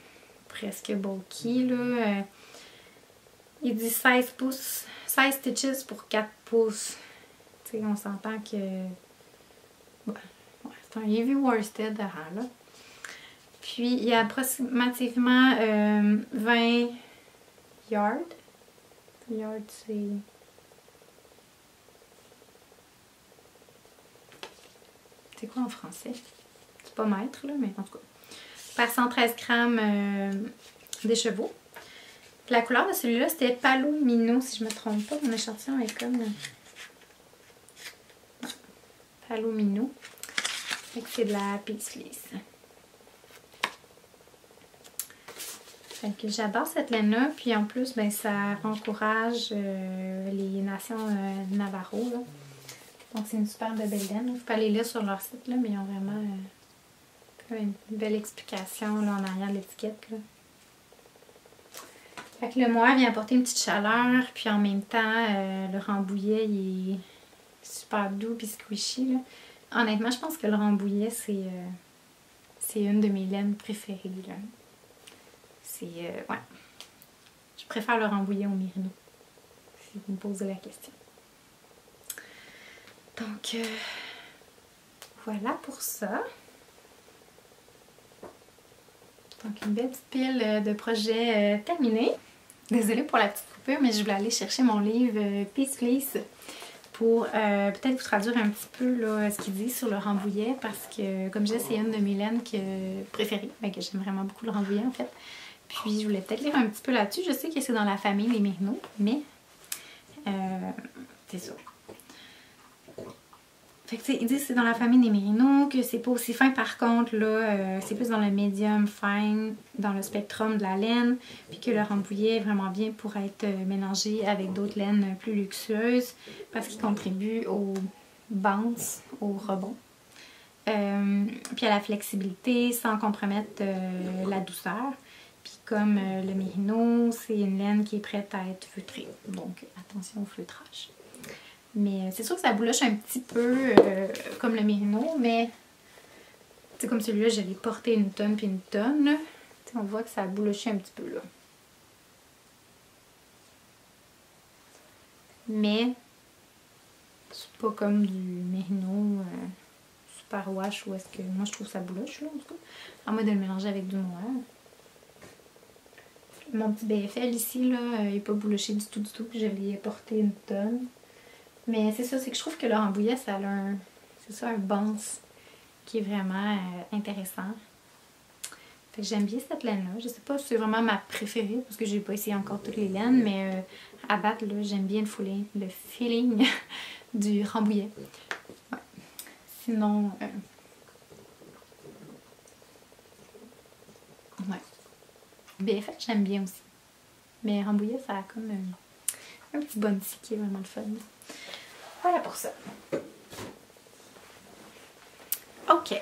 presque bulky, là. Il dit 16 pouces, 16 stitches pour 4 pouces. Tu sais, on s'entend que... Ouais, c'est un heavy worsted hareng, là. Puis, il y a approximativement 20 yards. Yard, c'est... C'est quoi en français? C'est pas mètre, là, mais en tout cas. Par 113 grammes d'écheveau. La couleur de celui-là, c'était Palomino, si je me trompe pas. Mon échantillon est comme... Palomino. Fait que c'est de la Peace Fleece. Fait que j'adore cette laine-là. Puis en plus, ben, ça encourage les nations Navajo, là. Donc c'est une super belle laine. Vous pouvez aller lire sur leur site, là, mais ils ont vraiment une belle explication là, en arrière de l'étiquette. Fait que le mohair vient apporter une petite chaleur, puis en même temps, le Rambouillet il est super doux puis squishy. Là. Honnêtement, je pense que le Rambouillet, c'est une de mes laines préférées. C'est, ouais. Je préfère le Rambouillet au Merino, si vous me posez la question. Donc, voilà pour ça. Donc, une belle petite pile de projets terminés. Désolée pour la petite coupure, mais je voulais aller chercher mon livre Peace Fleece pour peut-être vous traduire un petit peu là, ce qu'il dit sur le Rambouillet parce que, comme je disais, c'est une de mes laines préférées. Que j'aime vraiment beaucoup le Rambouillet en fait. Puis, je voulais peut-être lire un petit peu là-dessus. Je sais que c'est dans la famille des Merino, mais c'est ça. Fait que ils disent que c'est dans la famille des Merino, que c'est pas aussi fin par contre, là, c'est plus dans le medium fine, dans le spectrum de la laine, puis que le Rambouillet est vraiment bien pour être mélangé avec d'autres laines plus luxueuses, parce qu'il contribue au bounce, au rebond, puis à la flexibilité sans compromettre la douceur. Puis comme le Merino, c'est une laine qui est prête à être feutrée, donc attention au feutrage. Mais c'est sûr que ça bouloche un petit peu comme le Merino, mais c'est comme celui-là, je l'ai porté une tonne puis une tonne. Là. On voit que ça a bouloché un petit peu là. Mais c'est pas comme du Merino super wash où est-ce que moi je trouve ça bouloche là en tout cas. À moi de le mélanger avec du mohair. Mon petit BFL ici là, il n'est pas bouloché du tout, puis je l'ai porté une tonne. Mais c'est ça, c'est que je trouve que le Rambouillet, ça a un bounce qui est vraiment intéressant. Fait que j'aime bien cette laine-là. Je sais pas si c'est vraiment ma préférée, parce que j'ai pas essayé encore toutes les laines, mais à battre, là, j'aime bien le feeling du Rambouillet. Ouais. Sinon, ouais. BFF, j'aime bien aussi. Mais Rambouillet, ça a comme un petit bounty qui est vraiment le fun. Voilà pour ça. Ok.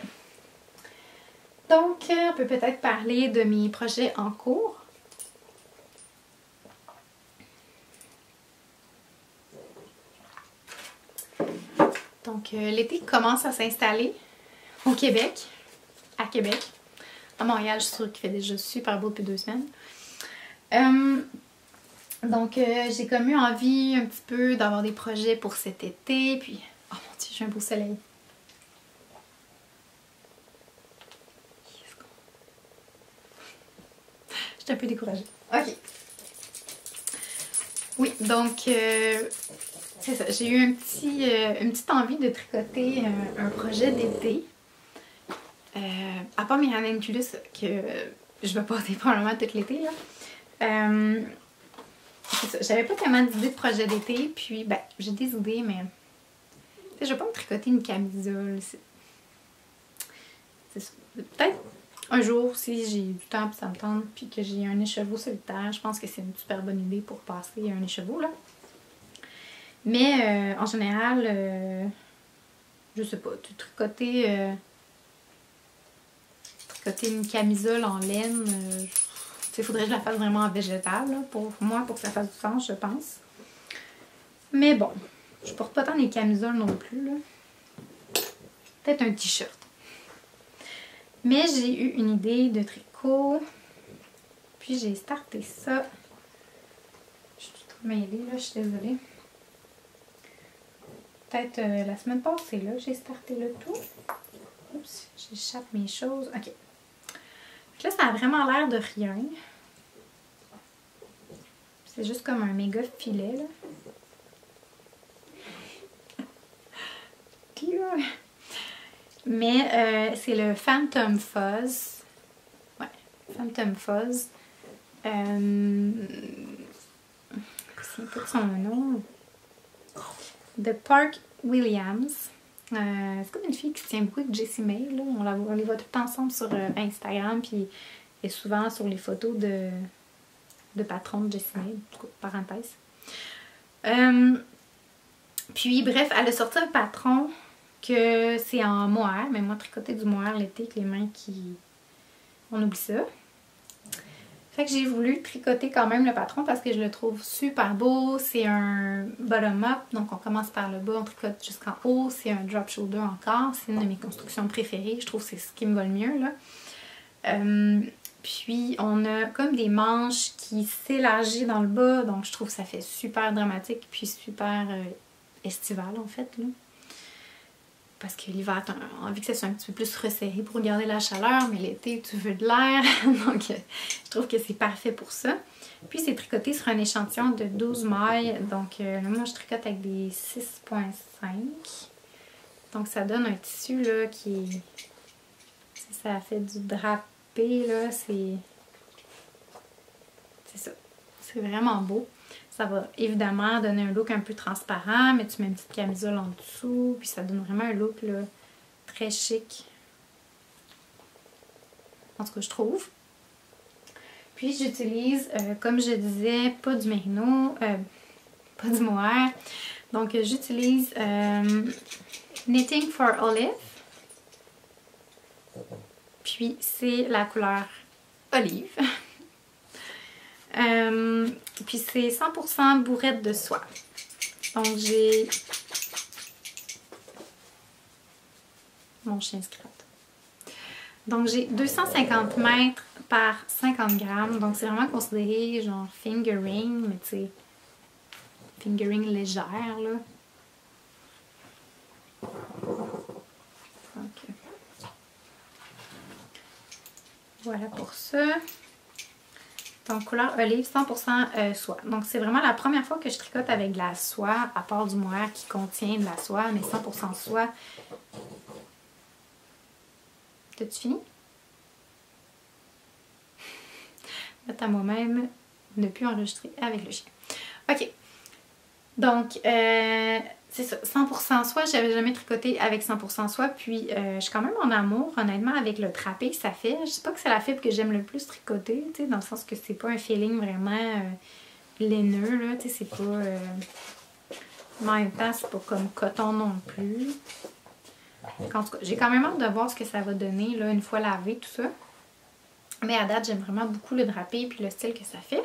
Donc, on peut peut-être parler de mes projets en cours. Donc, l'été commence à s'installer au Québec, à Québec. À Montréal, je suis sûre qu'il fait déjà super beau depuis 2 semaines. Donc, j'ai comme eu envie un petit peu d'avoir des projets pour cet été. Puis, oh mon Dieu, j'ai un beau soleil. J'étais un peu découragée. Ok. Oui, donc c'est ça. J'ai eu une petite envie de tricoter un projet d'été. À part mes ranunculus que je vais porter probablement tout l'été. J'avais pas tellement d'idées de projet d'été, puis ben j'ai des idées, mais je vais pas me tricoter une camisole. Peut-être un jour, si j'ai du temps et ça me tente, puis que j'ai un écheveau solitaire, je pense que c'est une super bonne idée pour passer un écheveau, là. Mais en général, je sais pas, tricoter une camisole en laine, il faudrait que je la fasse vraiment en végétal, là, pour moi, pour que ça fasse du sens, je pense. Mais bon, je porte pas tant les camisoles non plus, là. Peut-être un t-shirt. Mais j'ai eu une idée de tricot. Puis j'ai starté ça. Je suis tout mêlée là, je suis désolée. Peut-être la semaine passée là, j'ai starté le tout. Oups, j'échappe mes choses. Ok. Là, ça a vraiment l'air de rien. C'est juste comme un méga filet là. Mais c'est le Phantom Fuzz. Ouais, Phantom Fuzz. C'est pas son nom. De Park Williams. C'est comme une fille qui tient beaucoup avec Jessie May. Là. On les voit tout le temps ensemble sur Instagram. Puis et souvent sur les photos de patron de Jessie May. Parenthèse. Puis bref, elle a sorti un patron que c'est en mohair. Mais moi, tricoter du mohair l'été avec les mains qui... On oublie ça. Fait que j'ai voulu tricoter quand même le patron parce que je le trouve super beau. C'est un bottom-up, donc on commence par le bas, on tricote jusqu'en haut. C'est un drop shoulder encore. C'est une de mes constructions préférées. Je trouve que c'est ce qui me va le mieux, là. Puis on a comme des manches qui s'élargissent dans le bas, donc je trouve que ça fait super dramatique puis super estival en fait, là. Parce que l'hiver, t'as envie que ça soit un petit peu plus resserré pour garder la chaleur, mais l'été, tu veux de l'air. Donc, je trouve que c'est parfait pour ça. Puis, c'est tricoté sur un échantillon de 12 mailles. Donc, moi, je tricote avec des 6,5. Donc, ça donne un tissu, là, qui est... Ça fait du drapé, là. C'est ça. C'est vraiment beau. Ça va évidemment donner un look un peu transparent, mais tu mets une petite camisole en dessous, puis ça donne vraiment un look là, très chic. En tout cas, je trouve. Puis j'utilise, comme je disais, pas du mérino, pas du mohair. Donc j'utilise Knitting for Olive. Puis c'est la couleur olive. Puis c'est 100% bourrette de soie. Donc j'ai... Mon chien se gratte. Donc j'ai 250 mètres par 50 grammes. Donc c'est vraiment considéré genre fingering, mais tu sais, fingering légère là. Donc, voilà pour ça. Donc, couleur olive, 100% soie. Donc, c'est vraiment la première fois que je tricote avec de la soie, à part du mohair qui contient de la soie, mais 100% soie. T'as-tu fini? Mettre à moi-même, ne plus enregistrer avec le chien. Ok. Donc, c'est ça, 100% soie. J'avais jamais tricoté avec 100% soie. Puis, je suis quand même en amour, honnêtement, avec le drapé que ça fait. Je sais pas que c'est la fibre que j'aime le plus tricoter, tu sais, dans le sens que c'est pas un feeling vraiment laineux, là, tu sais, c'est pas... Mais en même temps, c'est pas comme coton non plus. En tout cas, j'ai quand même hâte de voir ce que ça va donner, là, une fois lavé, tout ça. Mais à date, j'aime vraiment beaucoup le drapé puis le style que ça fait.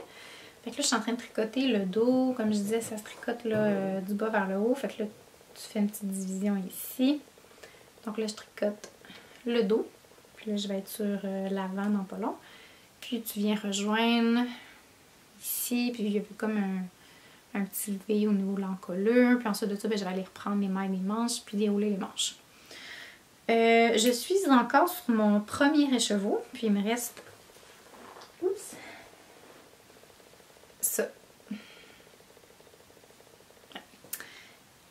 Fait que là, je suis en train de tricoter le dos. Comme je disais, ça se tricote là, du bas vers le haut. Fait que là, tu fais une petite division ici. Donc là, je tricote le dos. Puis là, je vais être sur l'avant dans pas long. Puis tu viens rejoindre ici. Puis il y a comme un petit V au niveau de l'encolure. Puis ensuite de ça, ben, je vais aller reprendre les mailles des manches puis dérouler les manches. Je suis encore sur mon premier écheveau. Puis il me reste... Oups! ça.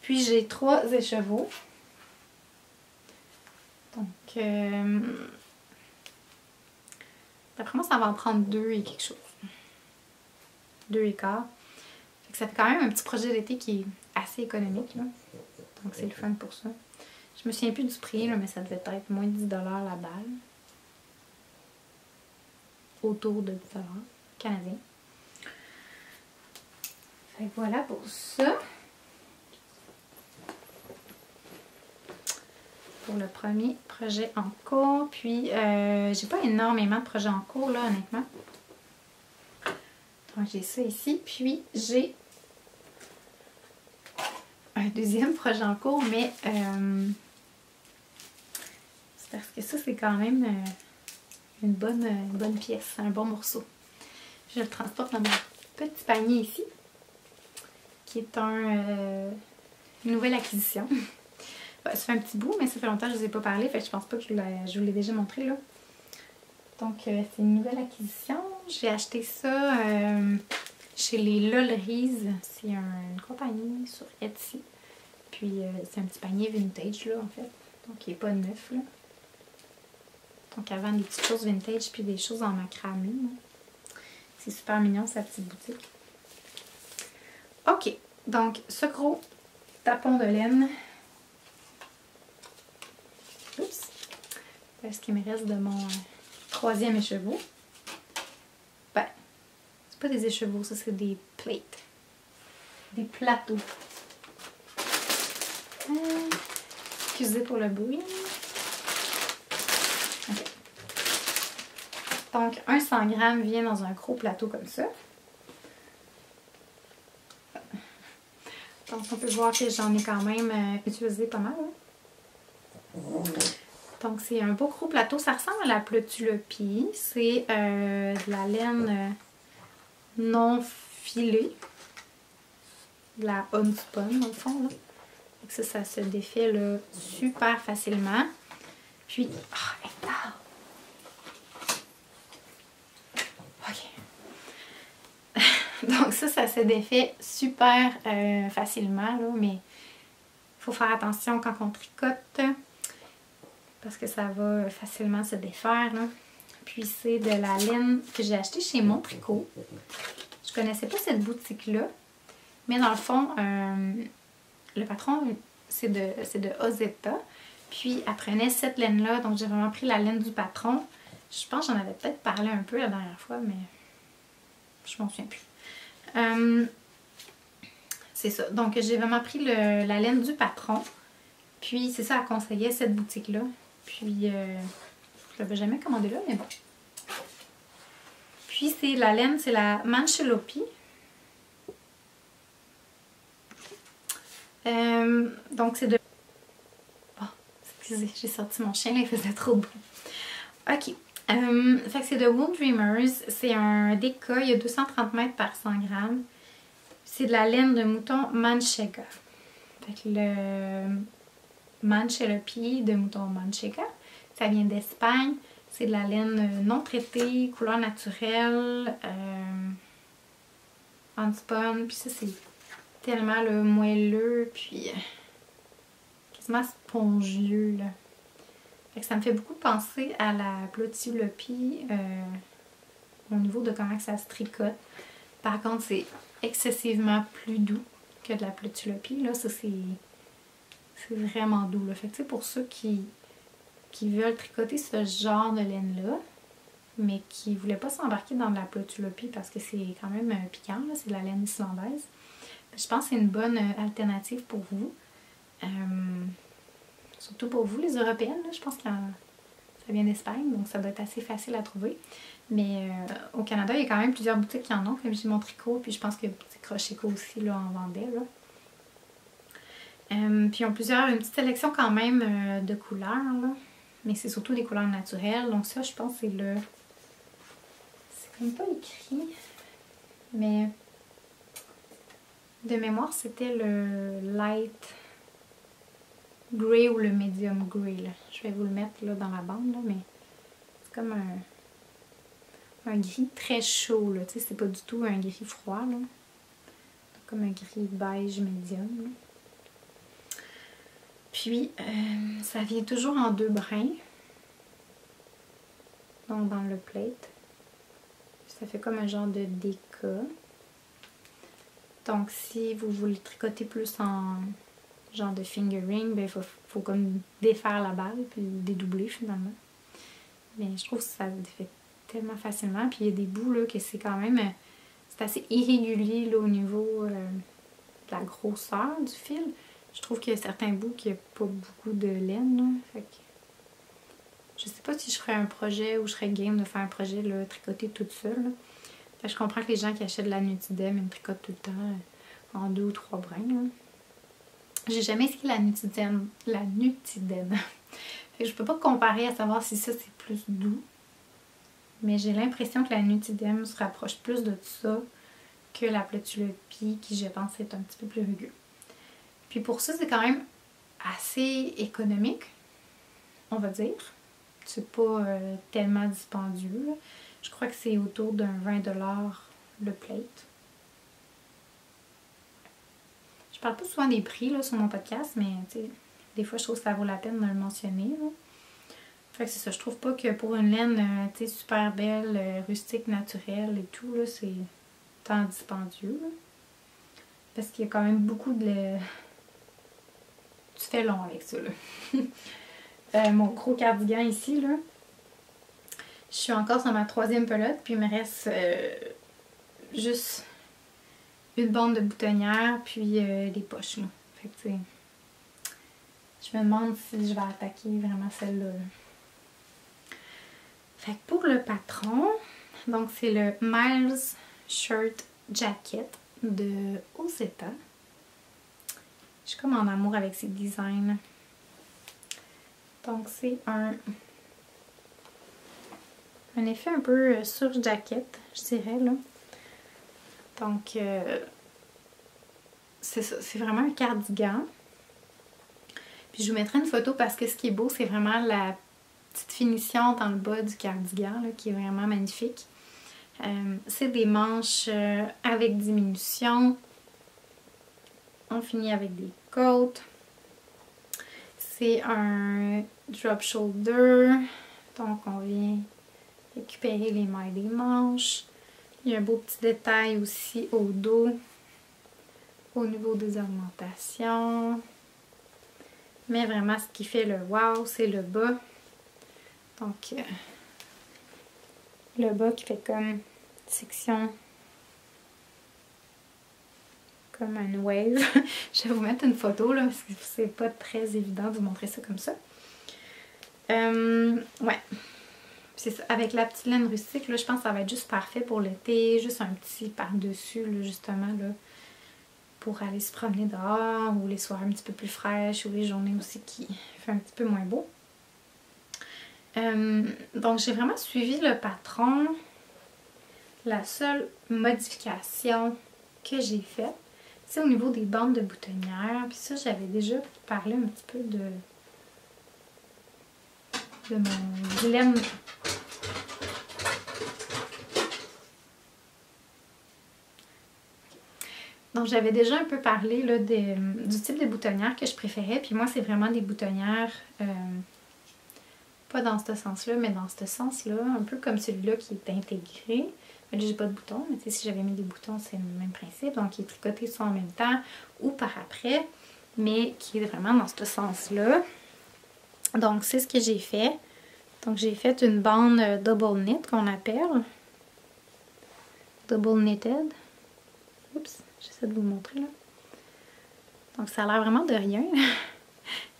Puis j'ai 3 écheveaux. Donc, d'après moi, ça va en prendre 2 et quelque chose. 2 et quart. Fait que ça fait quand même un petit projet d'été qui est assez économique, là. Donc c'est le fun pour ça. Je me souviens plus du prix, là, mais ça devait être moins de 10$ la balle. Autour de 10$ canadiens. Fait que voilà pour ça. Pour le premier projet en cours. Puis, j'ai pas énormément de projets en cours, là, honnêtement. Donc, j'ai ça ici. Puis, j'ai un deuxième projet en cours, mais c'est parce que ça, c'est quand même une bonne pièce, un bon morceau. Je le transporte dans mon petit panier ici, qui est une nouvelle acquisition. Ça fait un petit bout, mais ça fait longtemps que je ne vous ai pas parlé, fait que je pense pas que je vous l'ai déjà montré là. Donc c'est une nouvelle acquisition. J'ai acheté ça chez les Lolleries. C'est une compagnie sur Etsy. Puis c'est un petit panier vintage là en fait. Donc il n'est pas neuf là. Donc elle vend des petites choses vintage puis des choses en macramé. C'est super mignon sa petite boutique. Ok, donc ce gros tapon de laine. Oups. C'est ce qui me reste de mon troisième écheveau. Ben, c'est pas des écheveaux, ça c'est des plates. Des plateaux. Excusez pour le bruit. Okay. Donc, un 100 grammes vient dans un gros plateau comme ça. Donc, on peut voir que j'en ai quand même utilisé pas mal. Hein? Donc, c'est un beau gros plateau. Ça ressemble à la Plötulopi. C'est de la laine non filée. De la homespun, dans le fond. Là. Donc ça se défait là, super facilement. Puis, OK. Donc ça se défait super facilement, là, mais il faut faire attention quand on tricote. Parce que ça va facilement se défaire. Là. Puis c'est de la laine que j'ai achetée chez Mon Tricot. Je connaissais pas cette boutique-là. Mais dans le fond, le patron, c'est de Ozetta. Puis elle prenait cette laine-là. Donc j'ai vraiment pris la laine du patron. Je pense que j'en avais peut-être parlé un peu la dernière fois, mais je m'en souviens plus. C'est ça. Donc j'ai vraiment pris la laine du patron. Puis c'est ça, elle conseillait cette boutique-là. Puis, je l'avais jamais commandé là, mais bon. Puis, c'est la laine, c'est la Manchelopi. Donc, c'est de... Oh, excusez, j'ai sorti mon chien, là, il faisait trop de bruit. OK. Fait que c'est de Wool Dreamers. C'est un déca, il y a 230 mètres par 100 grammes. C'est de la laine de mouton Manchega. Fait que le... Manchelopi de mouton Manchega. Ça vient d'Espagne. C'est de la laine non traitée, couleur naturelle, handspun. Puis ça, c'est tellement là, moelleux, puis quasiment spongieux. Là. Fait que ça me fait beaucoup penser à la Plötulopi au niveau de comment ça se tricote. Par contre, c'est excessivement plus doux que de la Plötulopi. Là, ça, c'est vraiment doux. Là. Fait que, pour ceux qui veulent tricoter ce genre de laine-là, mais qui ne voulaient pas s'embarquer dans de la Plötulopi parce que c'est quand même piquant, c'est de la laine islandaise. Je pense que c'est une bonne alternative pour vous. Surtout pour vous, les Européennes. Là, je pense que ça vient d'Espagne, donc ça doit être assez facile à trouver. Mais au Canada, il y a quand même plusieurs boutiques qui en ont, comme j'ai Mon Tricot, puis je pense que Boutique Rocheco aussi là, en vendait. Là. Puis ils ont une petite sélection quand même de couleurs, là. Mais c'est surtout des couleurs naturelles. Donc ça, je pense que c'est le... C'est comme pas écrit, mais de mémoire, c'était le light gray ou le medium gray. Là. Je vais vous le mettre là, dans la bande, là, mais c'est comme un gris très chaud, là. Tu sais, c'est pas du tout un gris froid, là. Comme un gris beige médium, là. Puis, ça vient toujours en 2 brins. Donc, dans le plate. Ça fait comme un genre de déca. Donc, si vous voulez tricoter plus en genre de fingering, ben, faut comme défaire la balle puis dédoubler finalement. Mais je trouve que ça se fait tellement facilement. Puis il y a des bouts là que c'est quand même... c'est assez irrégulier là, au niveau de la grosseur du fil. Je trouve qu'il y a certains bouts qui n'ont pas beaucoup de laine. Là. Fait que je sais pas si je ferais un projet ou je serais game de faire un projet là, tricoté toute seule. Là. Fait que je comprends que les gens qui achètent de la nutidem, ils tricotent tout le temps en 2 ou 3 brins. Là. J'ai jamais essayé la nutidem. Fait que je peux pas comparer à savoir si ça c'est plus doux. Mais j'ai l'impression que la nutidem se rapproche plus de ça que la Plötulopi qui je pense est un petit peu plus rugueux. Puis pour ça c'est quand même assez économique, on va dire. C'est pas tellement dispendieux. Là. Je crois que c'est autour d'un 20$ le plate. Je parle pas souvent des prix là, sur mon podcast, mais des fois je trouve que ça vaut la peine de le mentionner. Là. Fait que c'est ça, je trouve pas que pour une laine super belle, rustique, naturelle et tout, là, c'est tant dispendieux. Là. Parce qu'il y a quand même beaucoup de... Tu fais long avec ça, là. Mon gros cardigan ici, là. Je suis encore sur ma 3e pelote, puis il me reste juste une bande de boutonnière, puis les poches, là. Fait que, tu sais, je me demande si je vais attaquer vraiment celle-là. Fait que pour le patron, donc c'est le Miles Shirt Jacket de Ozetta. Je suis comme en amour avec ses designs. Donc c'est un effet un peu sur jacket, je dirais là. Donc c'est ça, c'est vraiment un cardigan. Puis je vous mettrai une photo parce que ce qui est beau, c'est vraiment la petite finition dans le bas du cardigan là, qui est vraiment magnifique. C'est des manches avec diminution. On finit avec des côtes. C'est un drop shoulder. Donc on vient récupérer les mailles des manches. Il y a un beau petit détail aussi au dos. Au niveau des ornementations. Mais vraiment ce qui fait le wow, c'est le bas. Donc, le bas qui fait comme section, comme une wave. Je vais vous mettre une photo là, parce que c'est pas très évident de vous montrer ça comme ça. Ouais, c'est ça. Avec la petite laine rustique, là, je pense que ça va être juste parfait pour l'été. Juste un petit par-dessus, là, justement, là, pour aller se promener dehors, ou les soirées un petit peu plus fraîches, ou les journées aussi qui fait un petit peu moins beau. Donc j'ai vraiment suivi le patron. La seule modification que j'ai faite, c'est au niveau des bandes de boutonnières. Puis ça, j'avais déjà parlé un petit peu de mon dilemme. Donc j'avais déjà un peu parlé là, du type de boutonnières que je préférais. Puis moi, c'est vraiment des boutonnières... pas dans ce sens-là, mais dans ce sens-là, un peu comme celui-là qui est intégré. Mais là, j'ai pas de bouton, mais si j'avais mis des boutons, c'est le même principe. Donc, il est tricoté soit en même temps ou par après, mais qui est vraiment dans ce sens-là. Donc, c'est ce que j'ai fait. Donc, j'ai fait une bande double knit qu'on appelle. Double knitted. Oups, j'essaie de vous montrer là. Donc, ça a l'air vraiment de rien.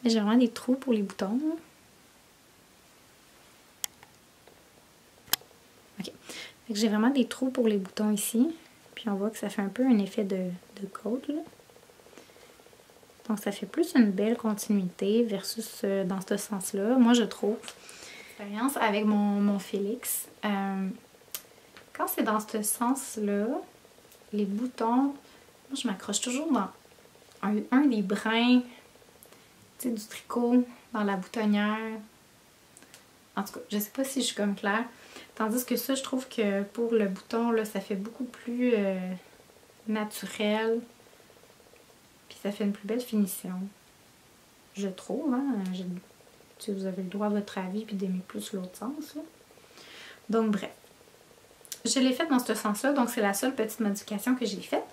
Mais j'ai vraiment des trous pour les boutons, là. J'ai vraiment des trous pour les boutons ici. Puis on voit que ça fait un peu un effet de côte. Là. Donc ça fait plus une belle continuité versus dans ce sens-là. Moi je trouve. Expérience avec mon Félix. Quand c'est dans ce sens-là, les boutons, moi je m'accroche toujours dans un des brins du tricot, dans la boutonnière. En tout cas, je sais pas si je suis comme claire. Tandis que ça, je trouve que pour le bouton, là, ça fait beaucoup plus naturel. Puis ça fait une plus belle finition. Je trouve, hein. Si vous avez le droit à votre avis puis d'aimer plus l'autre sens. Là. Donc bref. Je l'ai fait dans ce sens-là, donc c'est la seule petite modification que j'ai faite.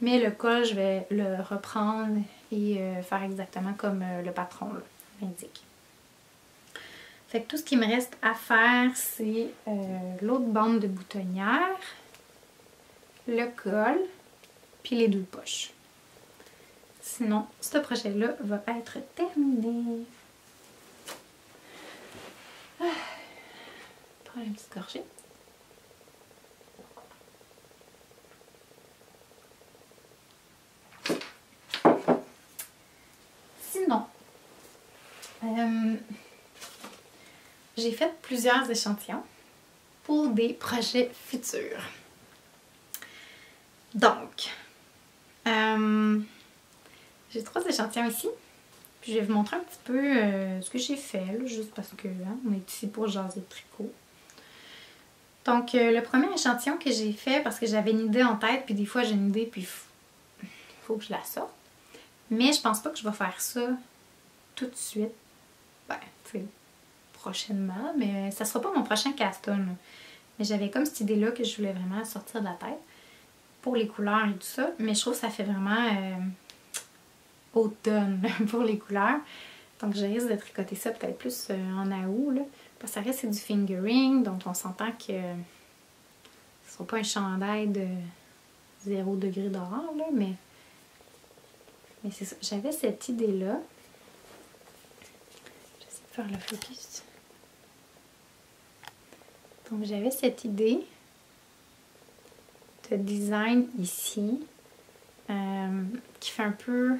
Mais le col, je vais le reprendre et faire exactement comme le patron l'indique. Fait que tout ce qui me reste à faire, c'est l'autre bande de boutonnière, le col, puis les 2 poches. Sinon, ce projet-là va être terminé. Prends une petite gorgée. Sinon, j'ai fait plusieurs échantillons pour des projets futurs. Donc, j'ai 3 échantillons ici. Puis je vais vous montrer un petit peu ce que j'ai fait, là, juste parce que hein, on est ici pour jaser de tricot. Donc, le premier échantillon que j'ai fait, parce que j'avais une idée en tête, puis des fois j'ai une idée, puis il faut que je la sorte. Mais je pense pas que je vais faire ça tout de suite. Ben, tu sais, prochainement, mais ça sera pas mon prochain cast-on. Mais j'avais comme cette idée-là que je voulais vraiment sortir de la tête pour les couleurs et tout ça. Mais je trouve que ça fait vraiment automne pour les couleurs. Donc je risque de tricoter ça peut-être plus en août. Là. Parce que ça reste c'est du fingering, donc on s'entend que ce sera pas un chandail de 0 degré dehors, là, mais c'est ça. J'avais cette idée-là. J'essaie de faire le focus. Donc j'avais cette idée de design ici qui fait un peu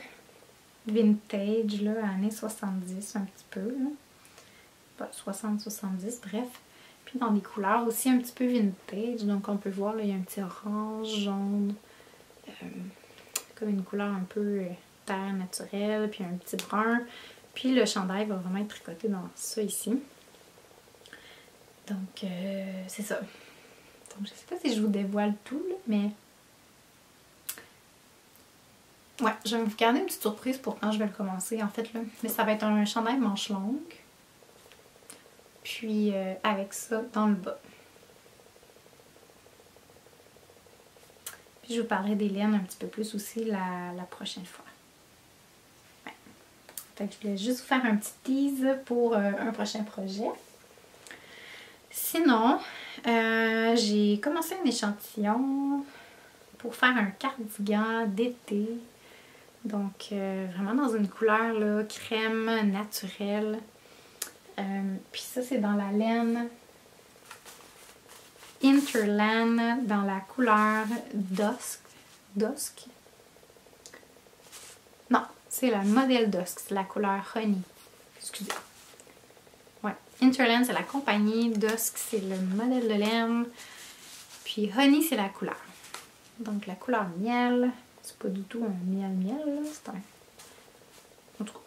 vintage, là, années 70 un petit peu. Là. 60-70, bref. Puis dans des couleurs aussi un petit peu vintage. Donc on peut voir, là, il y a un petit orange, jaune, comme une couleur un peu terre naturelle, puis un petit brun. Puis le chandail va vraiment être tricoté dans ça ici. Donc c'est ça. Donc je sais pas si je vous dévoile tout, là, mais ouais, je vais vous garder une petite surprise pour quand je vais le commencer en fait là. Mais ça va être un chandail manche longue. Puis avec ça dans le bas. Puis je vous parlerai des laines un petit peu plus aussi la prochaine fois. Ouais. Fait que je voulais juste vous faire un petit tease pour un prochain projet. Sinon, j'ai commencé un échantillon pour faire un cardigan d'été. Donc, vraiment dans une couleur là, crème naturelle. Puis ça, c'est dans la laine Interland, dans la couleur Dusk. Dusk? Non, c'est la modèle Dusk, c'est la couleur Honey. Excusez. Ouais, Interland, c'est la compagnie. Dusk, c'est le modèle de laine. Puis Honey, c'est la couleur. Donc la couleur miel, c'est pas du tout un miel, c'est un... En tout cas,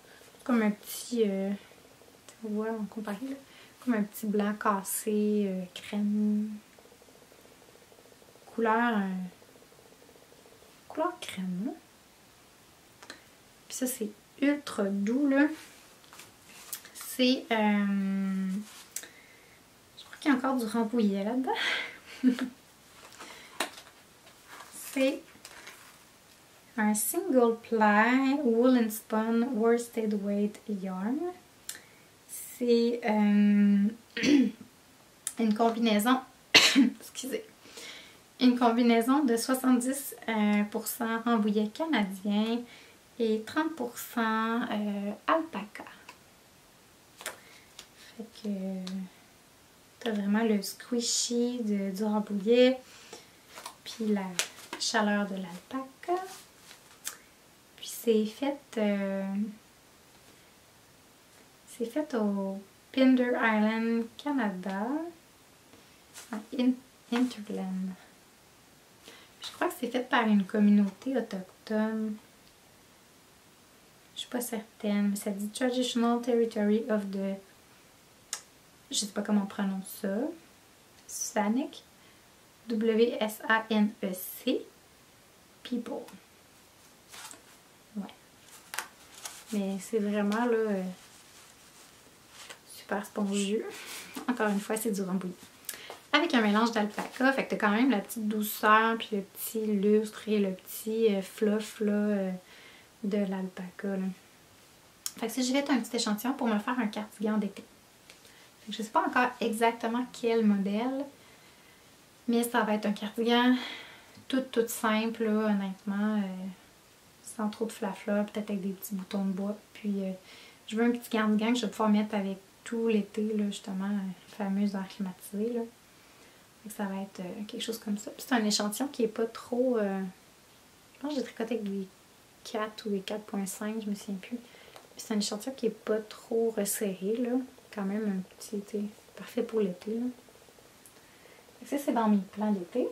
comme un petit... on voit en comparé, là, comme un petit blanc cassé, crème. Couleur crème, là. Puis ça, c'est ultra doux, là. C'est... je crois qu'il y a encore du rambouillet là-dedans. C'est un single ply wool spun worsted weight yarn. C'est une combinaison, excusez, une combinaison de 70% rambouillet canadien et 30% alpaca. Fait que t'as vraiment le squishy du rambouillet, puis la chaleur de l'alpaca. Puis c'est fait au Pender Island, Canada, à Interland. Je crois que c'est fait par une communauté autochtone. Je suis pas certaine, mais ça dit Traditional Territory of the... Je sais pas comment on prononce ça. Wsanic. W-S-A-N-E-C. People. Ouais. Mais c'est vraiment là super spongieux. Encore une fois, c'est du Rambouillet. Avec un mélange d'alpaca, fait que t'as quand même la petite douceur, puis le petit lustre et le petit fluff là, de l'alpaca. Fait que si je vais un petit échantillon pour me faire un cardigan d'été. Je sais pas encore exactement quel modèle, mais ça va être un cardigan tout simple, là, honnêtement, sans trop de flafla, peut-être avec des petits boutons de bois. Puis je veux un petit cardigan que je vais pouvoir mettre avec tout l'été, là, justement, fameuse air climatisé, là. Ça va être quelque chose comme ça. Puis c'est un échantillon qui est pas trop... je pense que j'ai tricoté avec des 4 ou des 4.5, je me souviens plus. Puis c'est un échantillon qui est pas trop resserré, là. Quand même un petit, parfait pour l'été, là. Ça, c'est dans mes plans d'été.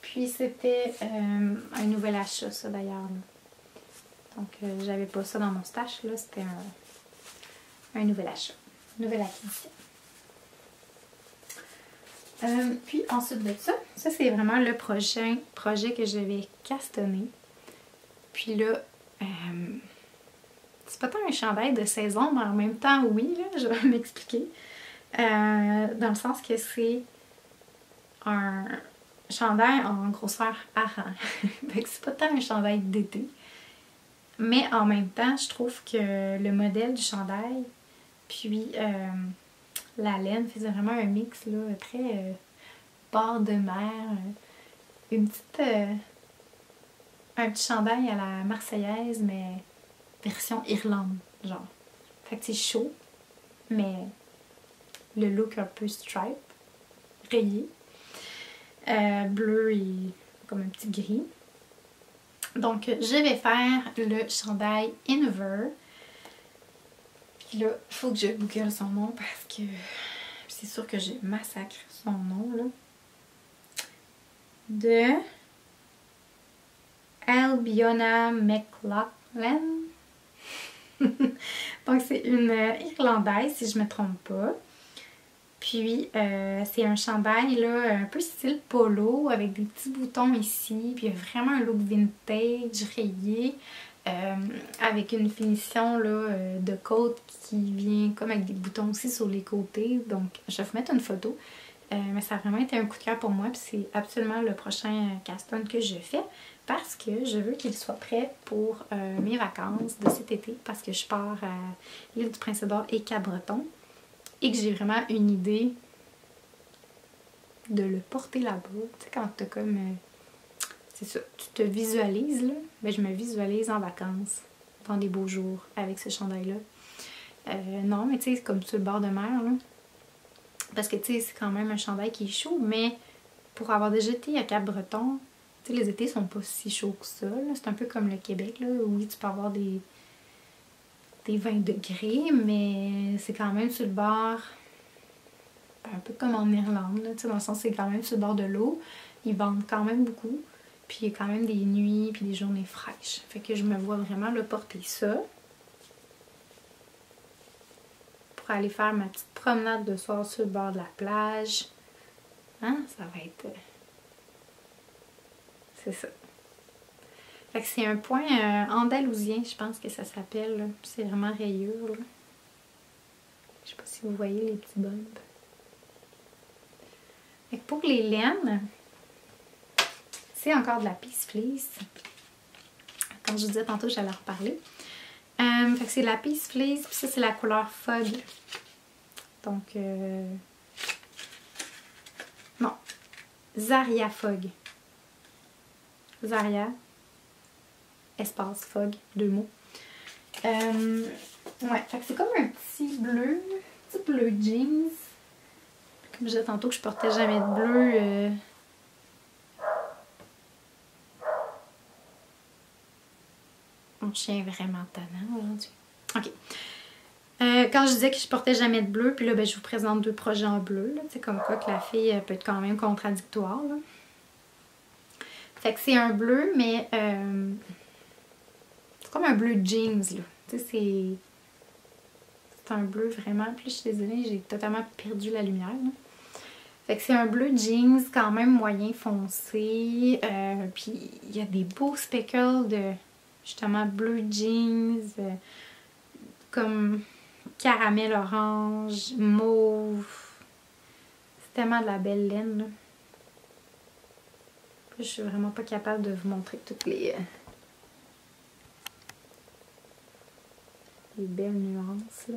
Puis c'était un nouvel achat, ça d'ailleurs. Donc j'avais pas ça dans mon stash, là. C'était un nouvel achat. Nouvelle acquisition. Puis ensuite de ça c'est vraiment le prochain projet que je vais castonner. Puis là, c'est pas tant un chandail de saison, mais en même temps, oui, là, je vais m'expliquer. Dans le sens que c'est un chandail en grosseur hareng. Fait que c'est pas tant un chandail d'été. Mais en même temps, je trouve que le modèle du chandail, puis la laine faisait vraiment un mix là, très bord de mer. Une petite... un petit chandail à la marseillaise, mais version Irlande, genre. Fait que c'est chaud, mais le look un peu stripe, rayé. Bleu et comme un petit gris. Donc, je vais faire le chandail Inver. Puis là, il faut que je google son nom parce que c'est sûr que j'ai massacré son nom, là. De Albiona McLaughlin. Donc, c'est une Irlandaise, si je me trompe pas. Puis, c'est un chandail, là, un peu style polo, avec des petits boutons ici. Puis, il y a vraiment un look vintage, rayé, avec une finition, là, de côte qui vient comme avec des boutons aussi sur les côtés. Donc, je vais vous mettre une photo. Mais ça a vraiment été un coup de cœur pour moi. Puis, c'est absolument le prochain caston que je fais. Parce que je veux qu'il soit prêt pour mes vacances de cet été. Parce que je pars à l'île du Prince-Édouard et Cap-Breton. Et que j'ai vraiment une idée de le porter là-bas. Tu sais, quand t'as comme... c'est ça, tu te visualises, là. Ben, je me visualise en vacances, dans des beaux jours, avec ce chandail-là. Non, mais tu sais, comme sur le bord de mer, là. Parce que, tu sais, c'est quand même un chandail qui est chaud, mais pour avoir déjà été à Cap-Breton, tu sais, les étés sont pas si chauds que ça, là. C'est un peu comme le Québec, là. Oui, tu peux avoir des 20 degrés, mais c'est quand même sur le bord, un peu comme en Irlande, là, dans le sens c'est quand même sur le bord de l'eau. Ils vendent quand même beaucoup, puis il y a quand même des nuits puis des journées fraîches. Fait que je me vois vraiment le porter ça pour aller faire ma petite promenade de soir sur le bord de la plage. Hein? Ça va être... c'est ça. Fait que c'est un point andalousien, je pense que ça s'appelle. C'est vraiment rayure, là. Je sais pas si vous voyez les petits bumps. Fait que pour les laines, c'est encore de la Peace Fleece. Comme je vous disais tantôt, j'allais en reparler. Fait que c'est de la Peace Fleece, puis ça c'est la couleur Fog. Donc, non, Zaria Fog. Zaria, espace Fog, 2 mots. Ouais, fait que c'est comme un petit bleu jeans. Comme je disais tantôt que je portais jamais de bleu. Mon chien est vraiment tannant aujourd'hui. Ok. Quand je disais que je portais jamais de bleu, puis là, ben, je vous présente 2 projets en bleu. C'est comme quoi que la fille peut être quand même contradictoire. Là. Fait que c'est un bleu, mais c'est comme un bleu jeans. Là. C'est c'est un bleu vraiment. Puis je suis désolée, j'ai totalement perdu la lumière. Là. Fait que c'est un bleu jeans quand même moyen foncé. Puis il y a des beaux speckles de justement bleu jeans. Comme caramel orange, mauve. C'est tellement de la belle laine. Là. Puis je suis vraiment pas capable de vous montrer toutes les belles nuances. Là.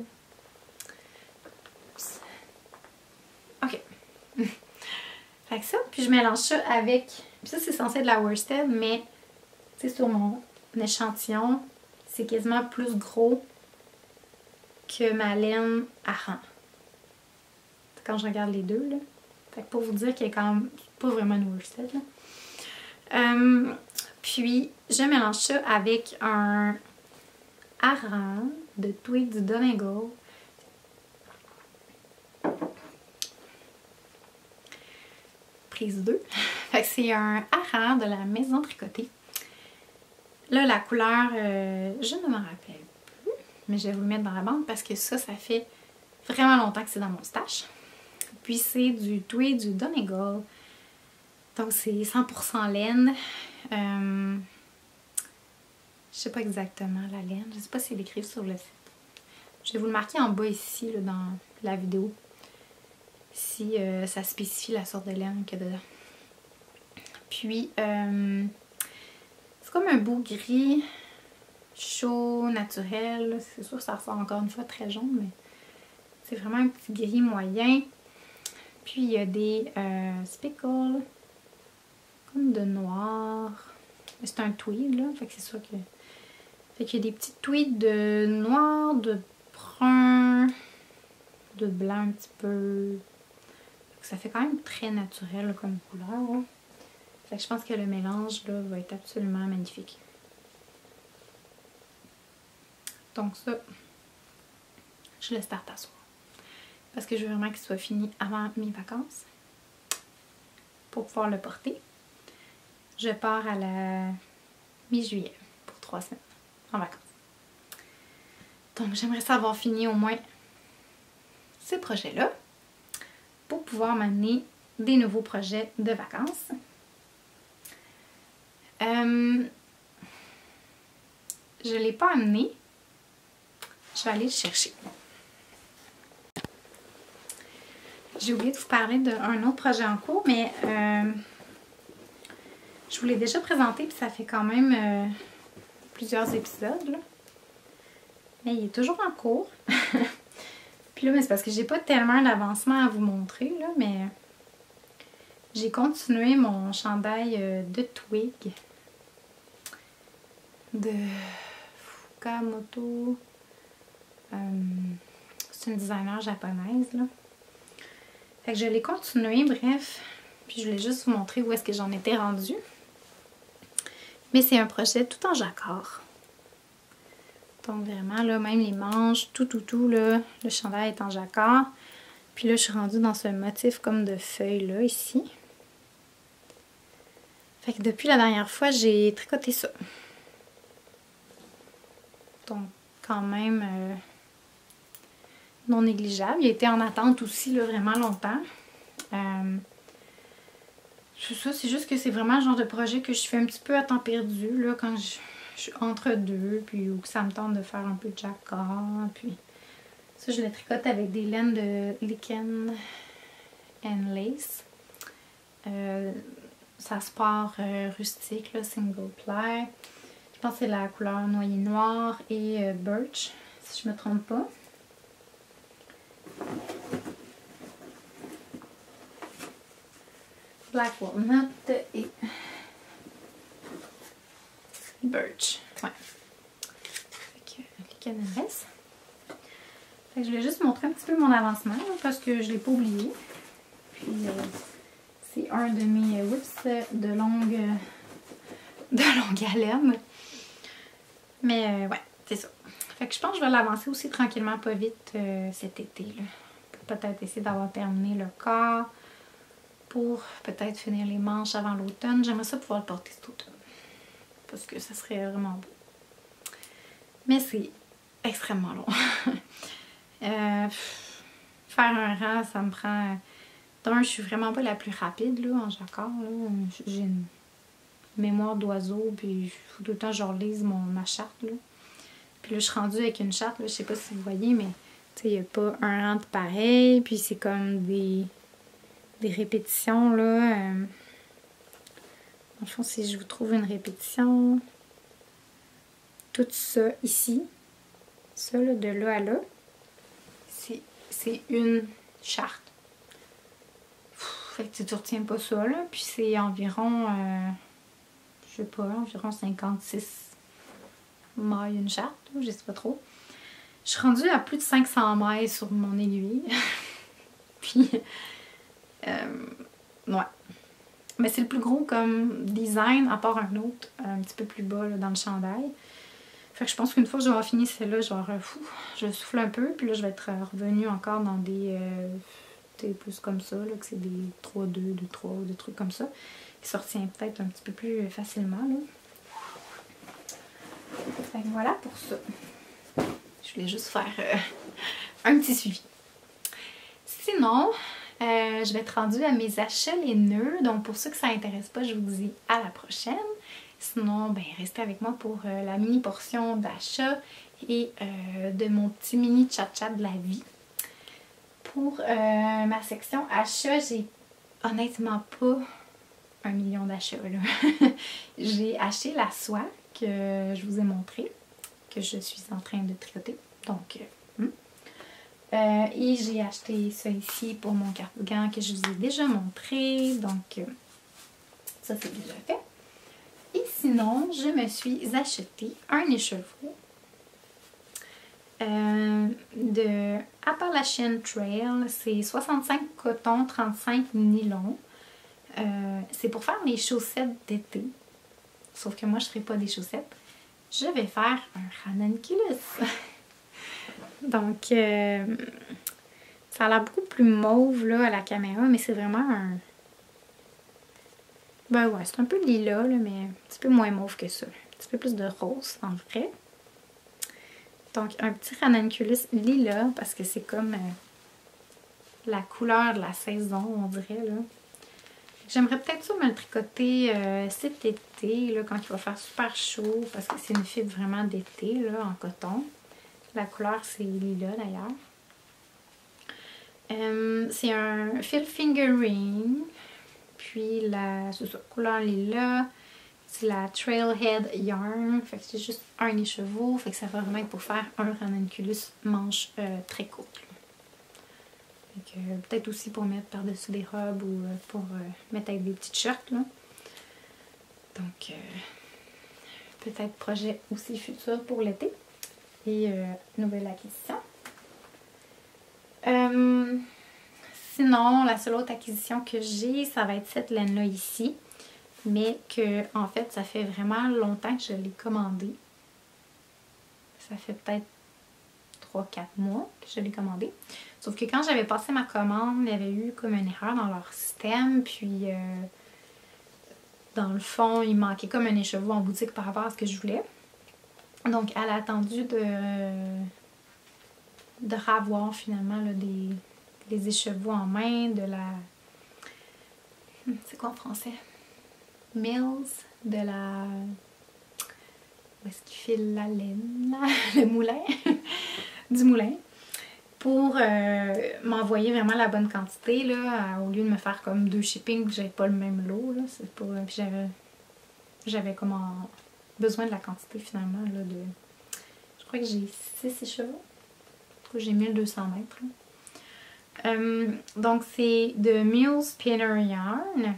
Ok. Fait que ça, puis je mélange ça avec... Puis ça, c'est censé être de la worsted, mais tu sais, sur mon échantillon, c'est quasiment plus gros que ma laine Aran. Quand je regarde les deux, là. Fait que pour vous dire qu'il y a quand même pas vraiment une worsted, là. Puis, je mélange ça avec un Aran de tweed du Donegal. Prise 2. Fait que c'est un Aran de la maison tricotée. Là, la couleur, je ne me rappelle plus, mais je vais vous le mettre dans la bande parce que ça fait vraiment longtemps que c'est dans mon stash. Puis c'est du tweed du Donegal. Donc c'est 100% laine. Je sais pas exactement la laine. Je sais pas s'ils l'écrivent sur le site. Je vais vous le marquer en bas ici là, dans la vidéo. Si ça spécifie la sorte de laine qu'il y a dedans. Puis c'est comme un beau gris chaud, naturel. C'est sûr que ça ressort encore une fois très jaune, mais c'est vraiment un petit gris moyen. Puis il y a des speckles comme de noir. C'est un tweed là, fait que c'est sûr que... Fait qu'il y a des petits tweeds de noir, de brun, de blanc un petit peu. Ça fait quand même très naturel là, comme couleur. Hein. Fait que je pense que le mélange là, va être absolument magnifique. Donc ça, je le starte à soir. Parce que je veux vraiment qu'il soit fini avant mes vacances. Pour pouvoir le porter. Je pars à la mi-juillet pour 3 semaines en vacances. Donc j'aimerais ça avoir fini au moins ces projets-là. Pour pouvoir m'amener des nouveaux projets de vacances. Je ne l'ai pas amené. Je vais aller le chercher. J'ai oublié de vous parler d'un autre projet en cours, mais je vous l'ai déjà présenté, puis ça fait quand même plusieurs épisodes. Là. Mais il est toujours en cours. Puis là, c'est parce que j'ai pas tellement d'avancement à vous montrer, là, mais j'ai continué mon chandail de twig de Fukamoto. C'est une designer japonaise, là. Fait que je l'ai continué, bref. Puis je voulais juste vous montrer où est-ce que j'en étais rendue. Mais c'est un projet tout en jacquard. Donc vraiment, là, même les manches, tout, là, le chandail est en jacquard. Puis là, je suis rendue dans ce motif comme de feuille, là, ici. Fait que depuis la dernière fois, j'ai tricoté ça. Donc, quand même non négligeable. Il a été en attente aussi, là, vraiment longtemps. C'est ça, c'est juste que c'est vraiment le genre de projet que je fais un petit peu à temps perdu, là, quand je suis entre deux, puis ou que ça me tente de faire un peu de jacquard, puis ça je le tricote avec des laines de Lichen and Lace. Ça se part rustique, là, single ply. Je pense que c'est la couleur noyer noir et birch, si je me trompe pas. Black walnut et birch. Ouais. Fait que les canaris. Fait que je voulais juste montrer un petit peu mon avancement là, parce que je ne l'ai pas oublié. Puis c'est un de mes whips de longue haleine. Mais ouais, c'est ça. Fait que je pense que je vais l'avancer aussi tranquillement, pas vite cet été. Là. Pour peut-être essayer d'avoir terminé le corps. Pour peut-être finir les manches avant l'automne. J'aimerais ça pouvoir le porter cet automne. Parce que ça serait vraiment beau. Mais c'est extrêmement long. Faire un rang, ça me prend... D'un, je suis vraiment pas la plus rapide là, en jacquard. J'ai une mémoire d'oiseau, puis il faut tout le temps que je relise ma charte. Là. Puis là, je suis rendue avec une charte, là, je sais pas si vous voyez, mais il n'y a pas un rang de pareil, puis c'est comme des répétitions. Là. En fond, si je vous trouve une répétition, tout ça ici, ça là, de là à là, c'est une charte. Fait que tu retiens pas ça, là. Puis c'est environ, je sais pas, environ 56 mailles une charte, là, je sais pas trop. Je suis rendue à plus de 500 mailles sur mon aiguille. Puis, ouais. Mais c'est le plus gros comme design, à part un autre, un petit peu plus bas là, dans le chandail. Fait que je pense qu'une fois que je vais avoir fini celle-là, je souffle un peu, puis là je vais être revenue encore dans des plus comme ça, là, que c'est des 3-2, 2-3, des trucs comme ça, qui se retient peut-être un petit peu plus facilement. Là. Fait que voilà pour ça. Je voulais juste faire un petit suivi. Sinon, je vais être rendue à mes achats les nœuds, donc pour ceux que ça n'intéresse pas, je vous dis à la prochaine. Sinon, ben, restez avec moi pour la mini portion d'achat et de mon petit mini chat-chat de la vie. Pour ma section achats, j'ai honnêtement pas 1 million d'achats. J'ai acheté la soie que je vous ai montré, que je suis en train de tricoter. Donc, et j'ai acheté ça ici pour mon cardigan que je vous ai déjà montré. Donc, ça c'est déjà fait. Et sinon, je me suis acheté un écheveau de Appalachian Trail. C'est 65 coton, 35 nylon. C'est pour faire mes chaussettes d'été. Sauf que moi, je ne ferai pas des chaussettes. Je vais faire un ranunculus. Donc, ça a l'air beaucoup plus mauve là, à la caméra, mais c'est vraiment un... Ben ouais, c'est un peu lilas, là, mais un petit peu moins mauve que ça. Un petit peu plus de rose, en vrai. Donc, un petit ranunculus lilas, parce que c'est comme la couleur de la saison, on dirait, là. J'aimerais peut-être ça me le tricoter cet été, là, quand il va faire super chaud, parce que c'est une fibre vraiment d'été, là, en coton. La couleur, c'est lilas, d'ailleurs. C'est un fil fingering. Puis c'est ça, couleur lilas. C'est la Trailhead Yarn. Fait que c'est juste un écheveau. Fait que ça va vraiment être pour faire un ranunculus manche très courte. Fait que peut-être aussi pour mettre par-dessus des robes ou pour mettre avec des petites shirts. Là. Donc peut-être projet aussi futur pour l'été. Et nouvelle acquisition. Sinon, la seule autre acquisition que j'ai, ça va être cette laine-là ici. Mais que, en fait, ça fait vraiment longtemps que je l'ai commandée. Ça fait peut-être 3-4 mois que je l'ai commandée. Sauf que quand j'avais passé ma commande, il y avait eu comme une erreur dans leur système. Puis, dans le fond, il manquait comme un écheveau en boutique par rapport à ce que je voulais. Donc, elle a attendu de ravoir finalement là, des écheveaux en main, de la... C'est quoi en français? Mills, de la... Où est-ce qu'il file la laine? Là? Le moulin. Du moulin. Pour m'envoyer vraiment la bonne quantité, là, au lieu de me faire comme 2 shippings, puis j'avais pas le même lot, là. C'est pas... Puis j'avais comme besoin de la quantité finalement, là, de... Je crois que j'ai 6 écheveaux. J'ai 1200 mètres. Donc, c'est de Mills Spinner Yarn.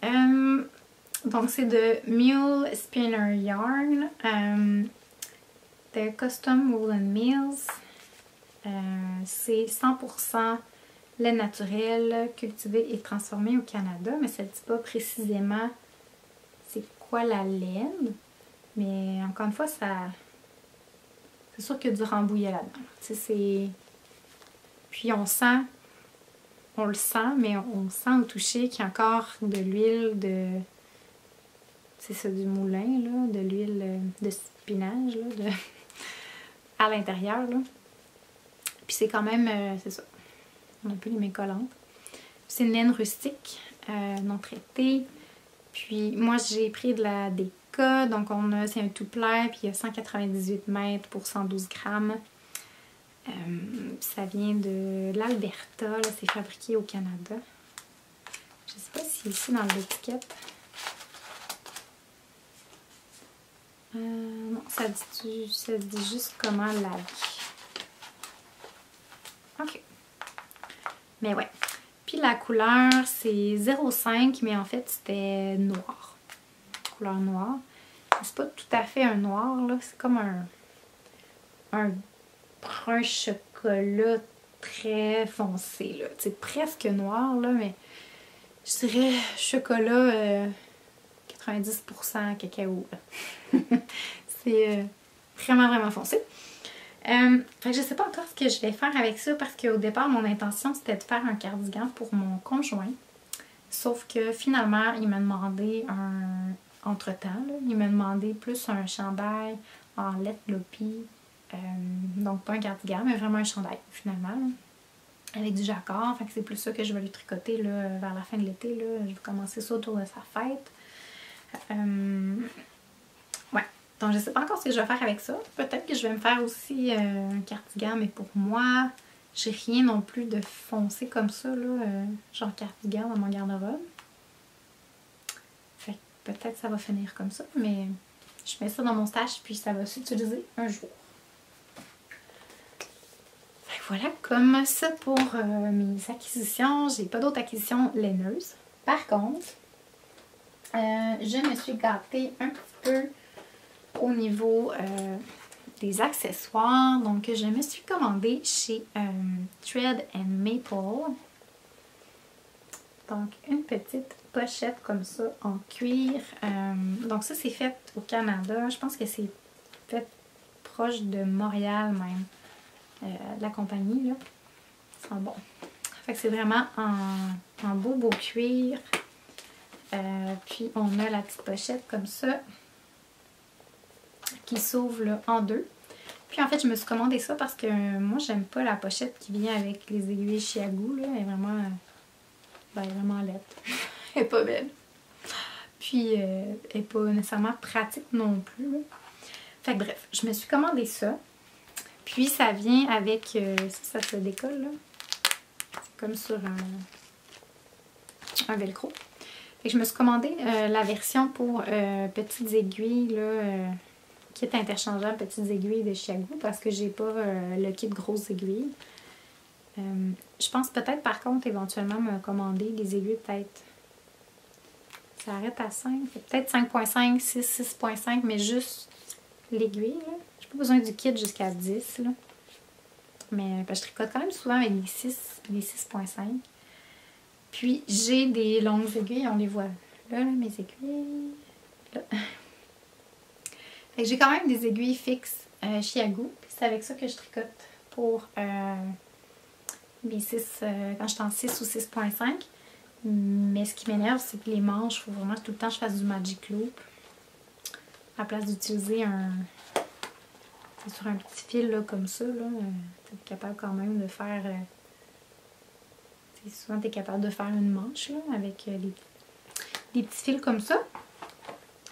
Okay. Donc, c'est de Mill Spinner Yarn. De Custom Woolen Mills. C'est 100% lait naturel, cultivé et transformé au Canada, mais ça ne dit pas précisément c'est quoi la laine. Mais encore une fois, c'est sûr qu'il y a du rambouillet là-dedans. Puis on le sent, mais on sent au toucher qu'il y a encore de l'huile c'est ça, du moulin, là, de l'huile de spinach, là, à l'intérieur, là. Puis c'est quand même, c'est ça, un peu les mains collantes. C'est une laine rustique, non traitée. Puis moi, j'ai pris de la DK, donc c'est un tout plat, puis il y a 198 mètres pour 112 grammes. Ça vient de l'Alberta, là, c'est fabriqué au Canada. Je sais pas si ici dans l'étiquette. Non, ça dit juste comment laver. Ok. Mais ouais. Puis la couleur, c'est 05, mais en fait, c'était noir. Couleur noire. C'est pas tout à fait un noir, là. C'est comme un brun chocolat très foncé, là. C'est presque noir, là, mais je dirais chocolat 90% cacao, là. C'est vraiment, vraiment foncé. Fait que je sais pas encore ce que je vais faire avec ça parce qu'au départ, mon intention, c'était de faire un cardigan pour mon conjoint. Sauf que finalement, il m'a demandé entre-temps, il m'a demandé plus un chandail en lette lopi. Donc pas un cardigan, mais vraiment un chandail finalement. Là, avec du jacquard. Fait que c'est plus ça que je vais lui tricoter là, vers la fin de l'été. Je vais commencer ça autour de sa fête. Ouais. Donc je sais pas encore ce que je vais faire avec ça. Peut-être que je vais me faire aussi un cardigan, mais pour moi, j'ai rien non plus de foncé comme ça, là, genre cardigan dans mon garde-robe. Fait que peut-être ça va finir comme ça, mais je mets ça dans mon stash puis ça va s'utiliser un jour. Fait que voilà, comme ça pour mes acquisitions. J'ai pas d'autres acquisitions laineuses. Par contre, je me suis gâtée un petit peu au niveau des accessoires. Donc, je me suis commandée chez Thread and Maple. Donc, une petite pochette comme ça en cuir. Donc, ça, c'est fait au Canada. Je pense que c'est fait proche de Montréal même. De la compagnie, là. Ça sent bon. Fait que c'est vraiment en beau cuir. Puis, on a la petite pochette comme ça, qui s'ouvre là, en deux. Puis en fait, je me suis commandé ça parce que moi, j'aime pas la pochette qui vient avec les aiguilles Chiagou, là. Elle est vraiment laide. Elle est pas belle. Puis, elle est pas nécessairement pratique non plus, là. Fait que bref, je me suis commandé ça. Puis, ça vient avec... ça se décolle, là. C'est comme sur un velcro. Fait que je me suis commandé la version pour petites aiguilles, là... kit interchangeable petites aiguilles de Chiagou parce que j'ai pas le kit grosses aiguilles. Je pense peut-être par contre éventuellement me commander des aiguilles peut-être. Ça arrête à 5. Peut-être 5.5, 6, 6.5, mais juste l'aiguille. J'ai pas besoin du kit jusqu'à 10. Là. Mais je tricote quand même souvent avec des 6 et des 6.5. Puis j'ai des longues aiguilles, on les voit là mes aiguilles. Là. J'ai quand même des aiguilles fixes Chiagou. C'est avec ça que je tricote pour mes 6, quand je suis en 6 ou 6.5. Mais ce qui m'énerve, c'est que les manches, il faut vraiment que tout le temps je fasse du magic loop. À la place d'utiliser sur un petit fil là, comme ça, tu es capable quand même de faire... souvent tu es capable de faire une manche là, avec des petits fils comme ça.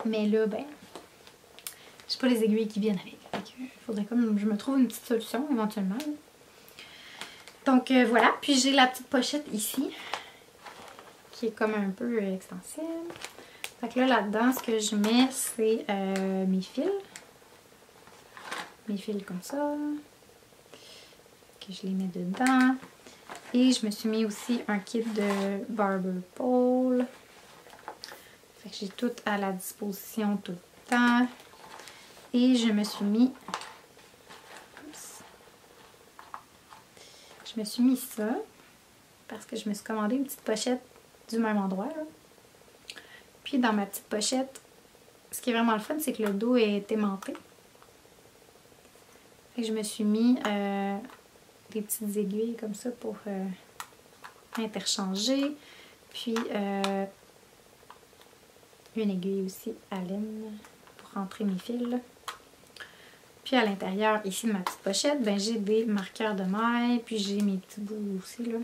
Mais là, ben... j'ai pas les aiguilles qui viennent avec. Il faudrait comme je me trouve une petite solution éventuellement. Là. Donc voilà. Puis j'ai la petite pochette ici. Qui est comme un peu extensible. Fait que là-dedans, ce que je mets, c'est mes fils. Mes fils comme ça. Que je les mets dedans. Et je me suis mis aussi un kit de barber pole. Fait que j'ai tout à la disposition tout le temps. Et je me suis mis... Oups. Je me suis mis ça. Parce que je me suis commandé une petite pochette du même endroit. Là. Puis dans ma petite pochette, ce qui est vraiment le fun, c'est que le dos est aimanté. Fait que je me suis mis des petites aiguilles comme ça pour interchanger. Puis une aiguille aussi à laine pour rentrer mes fils. Là. Puis à l'intérieur ici de ma petite pochette, ben, j'ai des marqueurs de maille, puis j'ai mes petits bouts aussi. Là.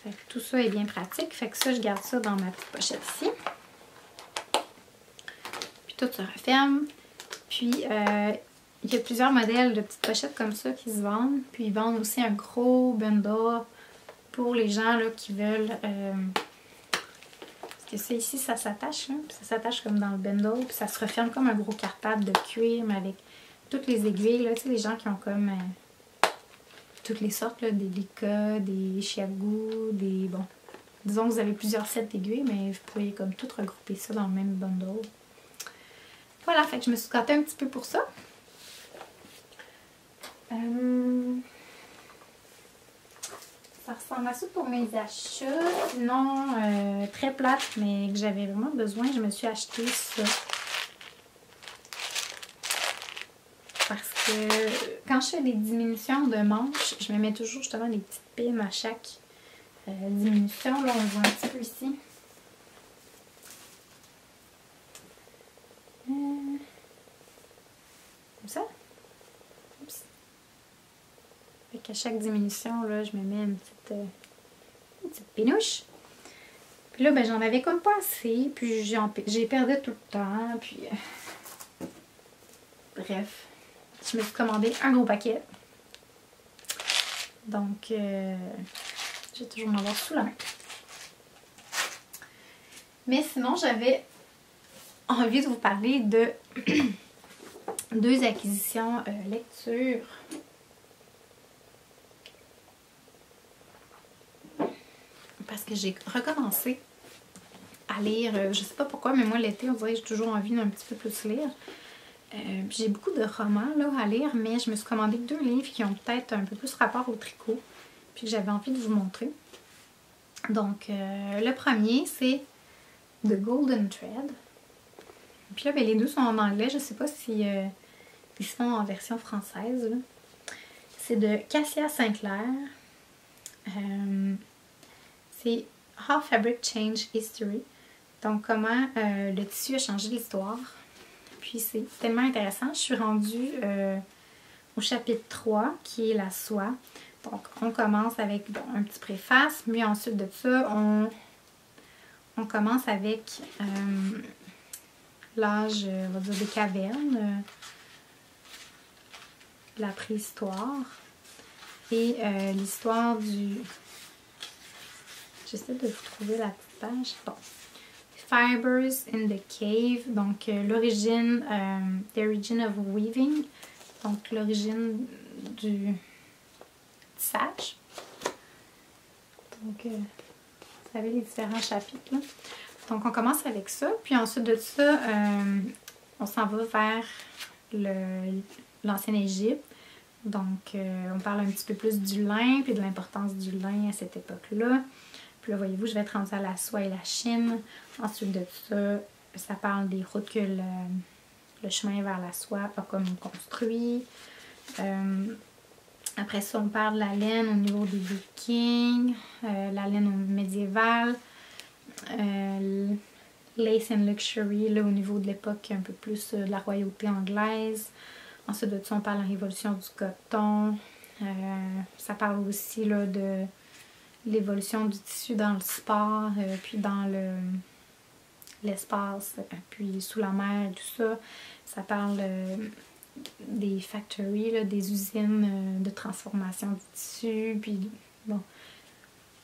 Fait que tout ça est bien pratique. Fait que ça, je garde ça dans ma petite pochette ici. Puis tout se referme. Puis il y a plusieurs modèles de petites pochettes comme ça qui se vendent. Puis ils vendent aussi un gros bundle pour les gens là, qui veulent... parce que ça ici, ça s'attache. Ça s'attache comme dans le bundle. Puis ça se referme comme un gros cartable de cuir, mais avec toutes les aiguilles. Là, tu sais, les gens qui ont comme... toutes les sortes, là, des Lika, des Chiagou, des... Bon, disons que vous avez plusieurs sets d'aiguilles, mais vous pourriez comme tout regrouper ça dans le même bundle. Voilà, fait que je me suis gâtée un petit peu pour ça. Ça ressemble à ça pour mes achats. Sinon, très plate, mais que j'avais vraiment besoin, je me suis acheté ça. Parce que quand je fais des diminutions de manches, je me mets toujours justement des petites pins à chaque diminution. Là, on le voit un petit peu ici. Comme ça. Oups. Fait qu'à chaque diminution, là, je me mets une petite pinouche. Puis là, ben, j'en avais comme pas assez. Puis j'ai perdu tout le temps. Puis bref. Je me suis commandé un gros paquet. Donc, je vais toujours m'en avoir sous la main. Mais sinon, j'avais envie de vous parler de deux acquisitions lecture. Parce que j'ai recommencé à lire, je sais pas pourquoi, mais moi l'été, on dirait que j'ai toujours envie d'un petit peu plus lire. J'ai beaucoup de romans là, à lire, mais je me suis commandé 2 livres qui ont peut-être un peu plus rapport au tricot, puis que j'avais envie de vous montrer. Donc, le premier, c'est The Golden Thread. Puis là, ben, les deux sont en anglais, je sais pas si ils sont en version française. C'est de Cassia Sinclair. C'est How Fabric Changed History. Donc, comment le tissu a changé l'histoire. Puis c'est tellement intéressant. Je suis rendue au chapitre 3, qui est la soie. Donc, on commence avec bon, un petit préface, mais ensuite de ça, on commence avec l'âge, on va dire, des cavernes, la préhistoire, et l'histoire du... J'essaie de vous trouver la petite page. Bon. Fibers in the Cave, donc l'origine, The Origin of Weaving, donc l'origine du tissage. Donc, vous savez les différents chapitres. Là. Donc, on commence avec ça, puis ensuite de ça, on s'en va vers l'ancienne Égypte. Donc, on parle un petit peu plus du lin, puis de l'importance du lin à cette époque-là. Puis là, voyez-vous, je vais être rendue à la soie et la Chine. Ensuite de ça, ça parle des routes que le chemin vers la soie a comme construit. Après ça, on parle de la laine au niveau des Vikings, la laine médiévale, Lace and Luxury là, au niveau de l'époque un peu plus de la royauté anglaise. Ensuite de ça, on parle de la révolution du coton. Ça parle aussi là, de l'évolution du tissu dans le sport, puis dans l'espace, puis sous la mer et tout ça. Ça parle des factories, là, des usines de transformation du tissu, puis bon,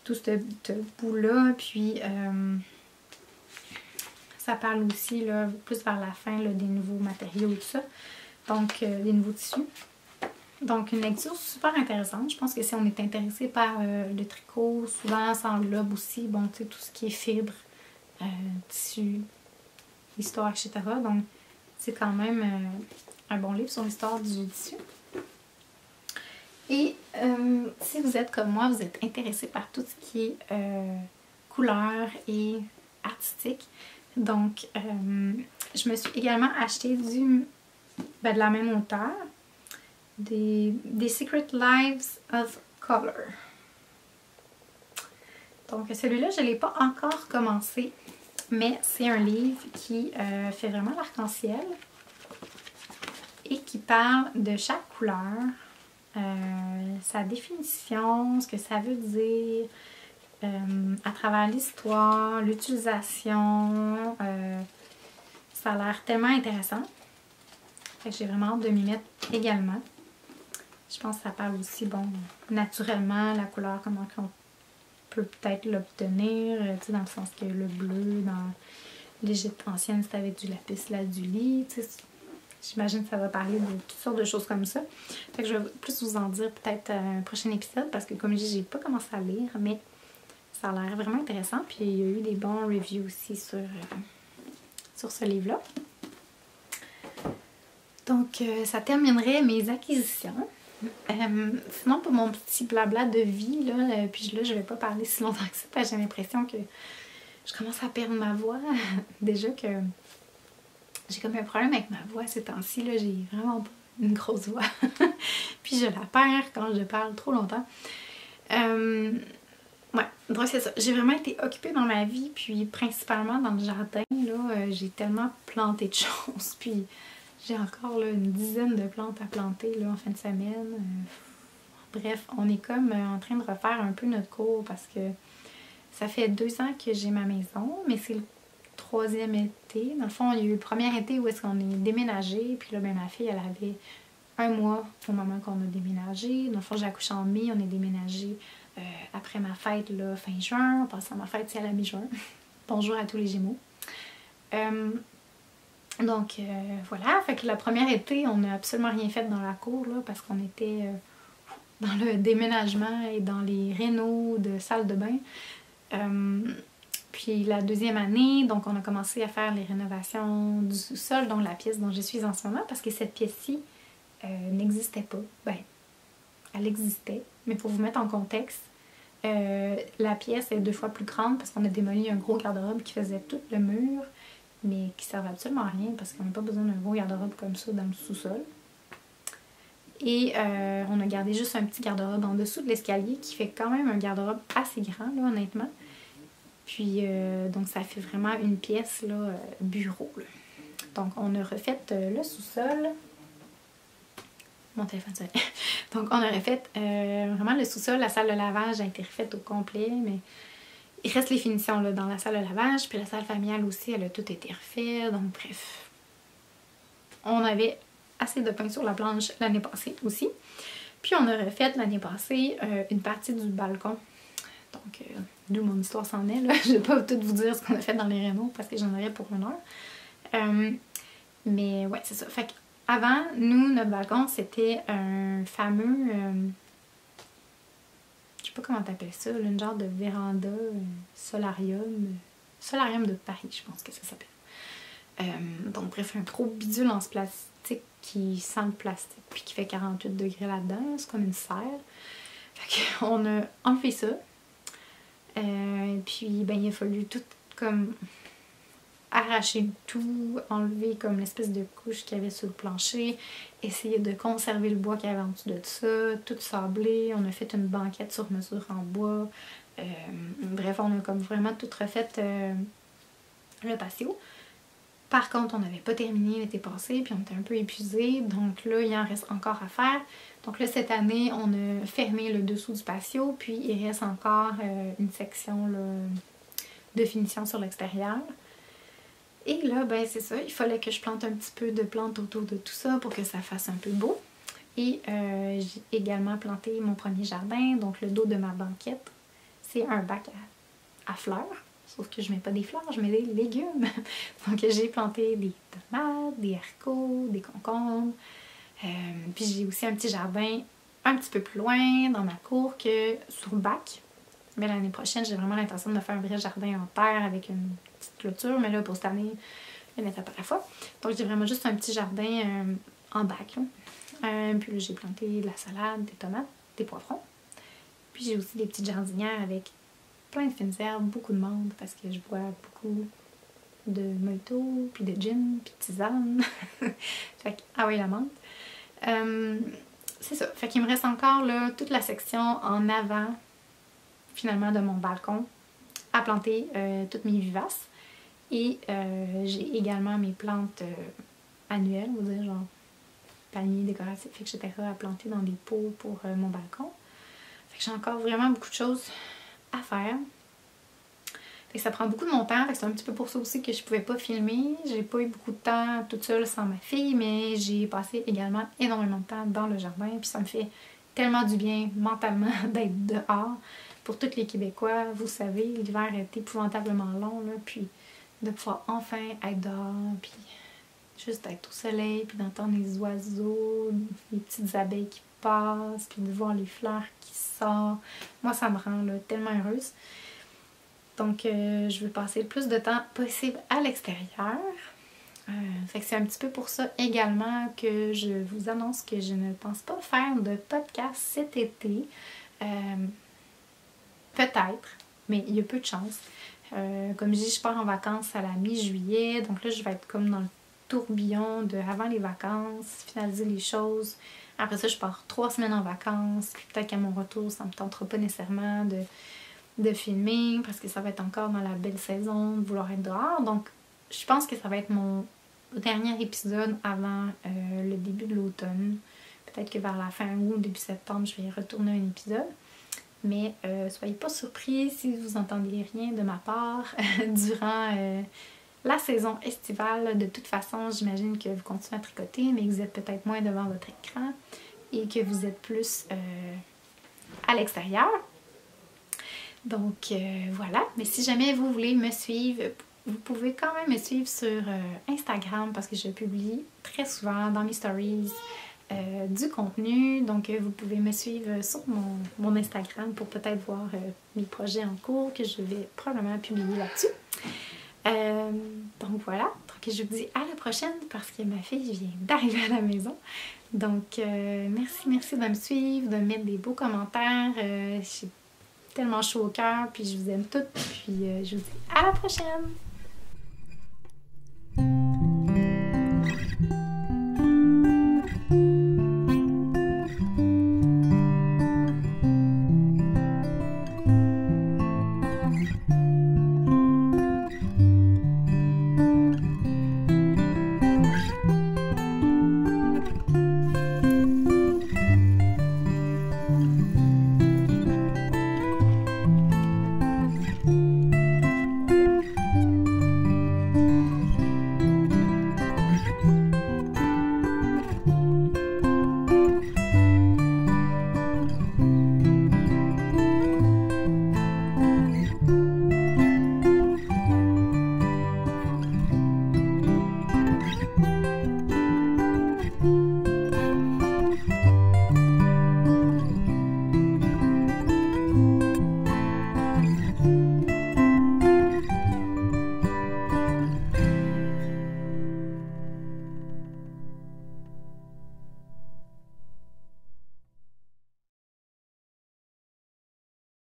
tout ce bout-là. Puis ça parle aussi là, plus vers la fin là, des nouveaux matériaux et tout ça. Donc, des nouveaux tissus. Donc, une lecture super intéressante. Je pense que si on est intéressé par le tricot, souvent ça englobe aussi, bon, tu sais, tout ce qui est fibres, tissu, histoire, etc. Donc, c'est quand même un bon livre sur l'histoire du tissu. Et si vous êtes comme moi, vous êtes intéressé par tout ce qui est couleur et artistique. Donc, je me suis également acheté de la même auteure. Des Secret Lives of Color. Donc celui-là, je ne l'ai pas encore commencé. Mais c'est un livre qui fait vraiment l'arc-en-ciel et qui parle de chaque couleur, sa définition, ce que ça veut dire, à travers l'histoire, l'utilisation. Ça a l'air tellement intéressant. Fait que j'ai vraiment hâte de m'y mettre également. Je pense que ça parle aussi, bon, naturellement, la couleur, comment on peut peut-être l'obtenir, tu sais, dans le sens que le bleu, dans l'Égypte ancienne, c'était avec du lapis lazuli, tu sais. J'imagine que ça va parler de toutes sortes de choses comme ça. Fait que je vais plus vous en dire peut-être un prochain épisode, parce que comme je dis, j'ai pas commencé à lire, mais ça a l'air vraiment intéressant. Puis il y a eu des bons reviews aussi sur ce livre-là. Donc ça terminerait mes acquisitions. Sinon, pour mon petit blabla de vie, là, puis là, je vais pas parler si longtemps que ça, parce que j'ai l'impression que je commence à perdre ma voix. Déjà que j'ai comme un problème avec ma voix ces temps-ci, là, j'ai vraiment pas une grosse voix. Puis je la perds quand je parle trop longtemps. Ouais, donc c'est ça. J'ai vraiment été occupée dans ma vie, puis principalement dans le jardin, là, j'ai tellement planté de choses, puis j'ai encore là, une dizaine de plantes à planter là, en fin de semaine. Bref, on est comme en train de refaire un peu notre cour parce que ça fait 2 ans que j'ai ma maison, mais c'est le 3e été. Dans le fond, il y a eu le premier été où est-ce qu'on est déménagé, puis là, ben, ma fille, elle avait 1 mois au moment qu'on a déménagé. Dans le fond, j'ai accouché en mai, on est déménagé après ma fête, là, fin juin. En passant ma fête, c'est à la mi-juin. Bonjour à tous les Gémeaux. Donc voilà, fait que le premier été, on n'a absolument rien fait dans la cour là, parce qu'on était dans le déménagement et dans les rénaux de salle de bain. Puis la 2e année, donc on a commencé à faire les rénovations du sous-sol, donc la pièce dont je suis en ce moment, parce que cette pièce-ci n'existait pas. Ben, elle existait, mais pour vous mettre en contexte, la pièce est 2 fois plus grande parce qu'on a démoli un gros garde-robe qui faisait tout le mur, mais qui servait absolument à rien parce qu'on n'a pas besoin d'un gros garde-robe comme ça dans le sous-sol. Et on a gardé juste un petit garde-robe en dessous de l'escalier qui fait quand même un garde-robe assez grand, là, honnêtement. Puis, donc ça fait vraiment une pièce, là, bureau, là. Donc, on a refait le sous-sol. Mon téléphone sonne. Donc, on a refait vraiment le sous-sol. La salle de lavage a été refaite au complet, mais il reste les finitions là, dans la salle de lavage. Puis la salle familiale aussi, elle a tout été refait. Donc, bref. On avait assez de pain sur la planche l'année passée aussi. Puis, on a refait l'année passée une partie du balcon. Donc, d'où mon histoire s'en est, là. Je vais pas tout vous dire ce qu'on a fait dans les rénaux parce que j'en aurais pour 1 heure. Mais ouais, c'est ça. Fait qu'avant, nous, notre balcon, c'était un fameux... je sais pas comment t'appelles ça, là, une genre de véranda, solarium. Solarium de Paris, je pense que ça s'appelle. Donc, bref, un gros bidule en plastique qui sent le plastique puis qui fait 48 degrés là-dedans. C'est comme une serre. Fait qu'on a enlevé ça. Puis, ben, il a fallu tout comme arracher tout, enlever comme l'espèce de couche qu'il y avait sur le plancher, essayer de conserver le bois qu'il y avait en dessous de ça, tout sabler. On a fait une banquette sur mesure en bois. Bref, on a comme vraiment tout refait le patio. Par contre, on n'avait pas terminé l'été passé, puis on était un peu épuisés, donc là, il en reste encore à faire. Donc là, cette année, on a fermé le dessous du patio, puis il reste encore une section là, de finition sur l'extérieur. Et là, ben c'est ça, il fallait que je plante un petit peu de plantes autour de tout ça pour que ça fasse un peu beau. Et j'ai également planté mon premier jardin, donc le dos de ma banquette, c'est un bac à fleurs. Sauf que je mets pas des fleurs, je mets des légumes. Donc j'ai planté des tomates, des haricots, des concombres. Puis j'ai aussi un petit jardin un petit peu plus loin dans ma cour que sur le bac. Mais l'année prochaine, j'ai vraiment l'intention de me faire un vrai jardin en terre avec une petite clôture. Mais là, pour cette année, une étape à la fois. Donc j'ai vraiment juste un petit jardin en bac. Puis là, j'ai planté de la salade, des tomates, des poivrons. Puis j'ai aussi des petites jardinières avec plein de fines herbes, beaucoup de menthe parce que je bois beaucoup de mojito, puis de gin, puis de tisane. Fait que, ah oui, la menthe. C'est ça. Fait qu'il me reste encore là toute la section en avant, finalement, de mon balcon à planter toutes mes vivaces. Et j'ai également mes plantes annuelles, on va dire genre paniers décoratifs, etc. à planter dans des pots pour mon balcon. Fait que j'ai encore vraiment beaucoup de choses à faire. Fait que ça prend beaucoup de mon temps, c'est un petit peu pour ça aussi que je pouvais pas filmer. J'ai pas eu beaucoup de temps toute seule sans ma fille, mais j'ai passé également énormément de temps dans le jardin, puis ça me fait tellement du bien mentalement d'être dehors. Pour tous les Québécois, vous savez, l'hiver est épouvantablement long, là, puis de pouvoir enfin être dehors, puis juste être au soleil, puis d'entendre les oiseaux, les petites abeilles qui passent, puis de voir les fleurs qui sortent. Moi, ça me rend là, tellement heureuse. Donc, je veux passer le plus de temps possible à l'extérieur. Fait que c'est un petit peu pour ça également que je vous annonce que je ne pense pas faire de podcast cet été. Peut-être, mais il y a peu de chance. Comme je dis, je pars en vacances à la mi-juillet, donc là, je vais être comme dans le tourbillon de avant les vacances, finaliser les choses. Après ça, je pars 3 semaines en vacances, puis peut-être qu'à mon retour, ça me tentera pas nécessairement de filmer parce que ça va être encore dans la belle saison de vouloir être dehors. Donc, je pense que ça va être mon dernier épisode avant le début de l'automne. Peut-être que vers la fin août ou début septembre, je vais y retourner un épisode. Mais soyez pas surpris si vous entendez rien de ma part durant la saison estivale. De toute façon, j'imagine que vous continuez à tricoter, mais que vous êtes peut-être moins devant votre écran et que vous êtes plus à l'extérieur. Donc voilà, mais si jamais vous voulez me suivre, vous pouvez quand même me suivre sur Instagram parce que je publie très souvent dans mes stories du contenu. Donc vous pouvez me suivre sur mon Instagram pour peut-être voir mes projets en cours que je vais probablement publier là-dessus. Donc voilà, donc je vous dis à la prochaine parce que ma fille vient d'arriver à la maison. Donc merci de me suivre, de mettre des beaux commentaires. J'ai tellement chaud au cœur, puis je vous aime toutes, puis je vous dis à la prochaine!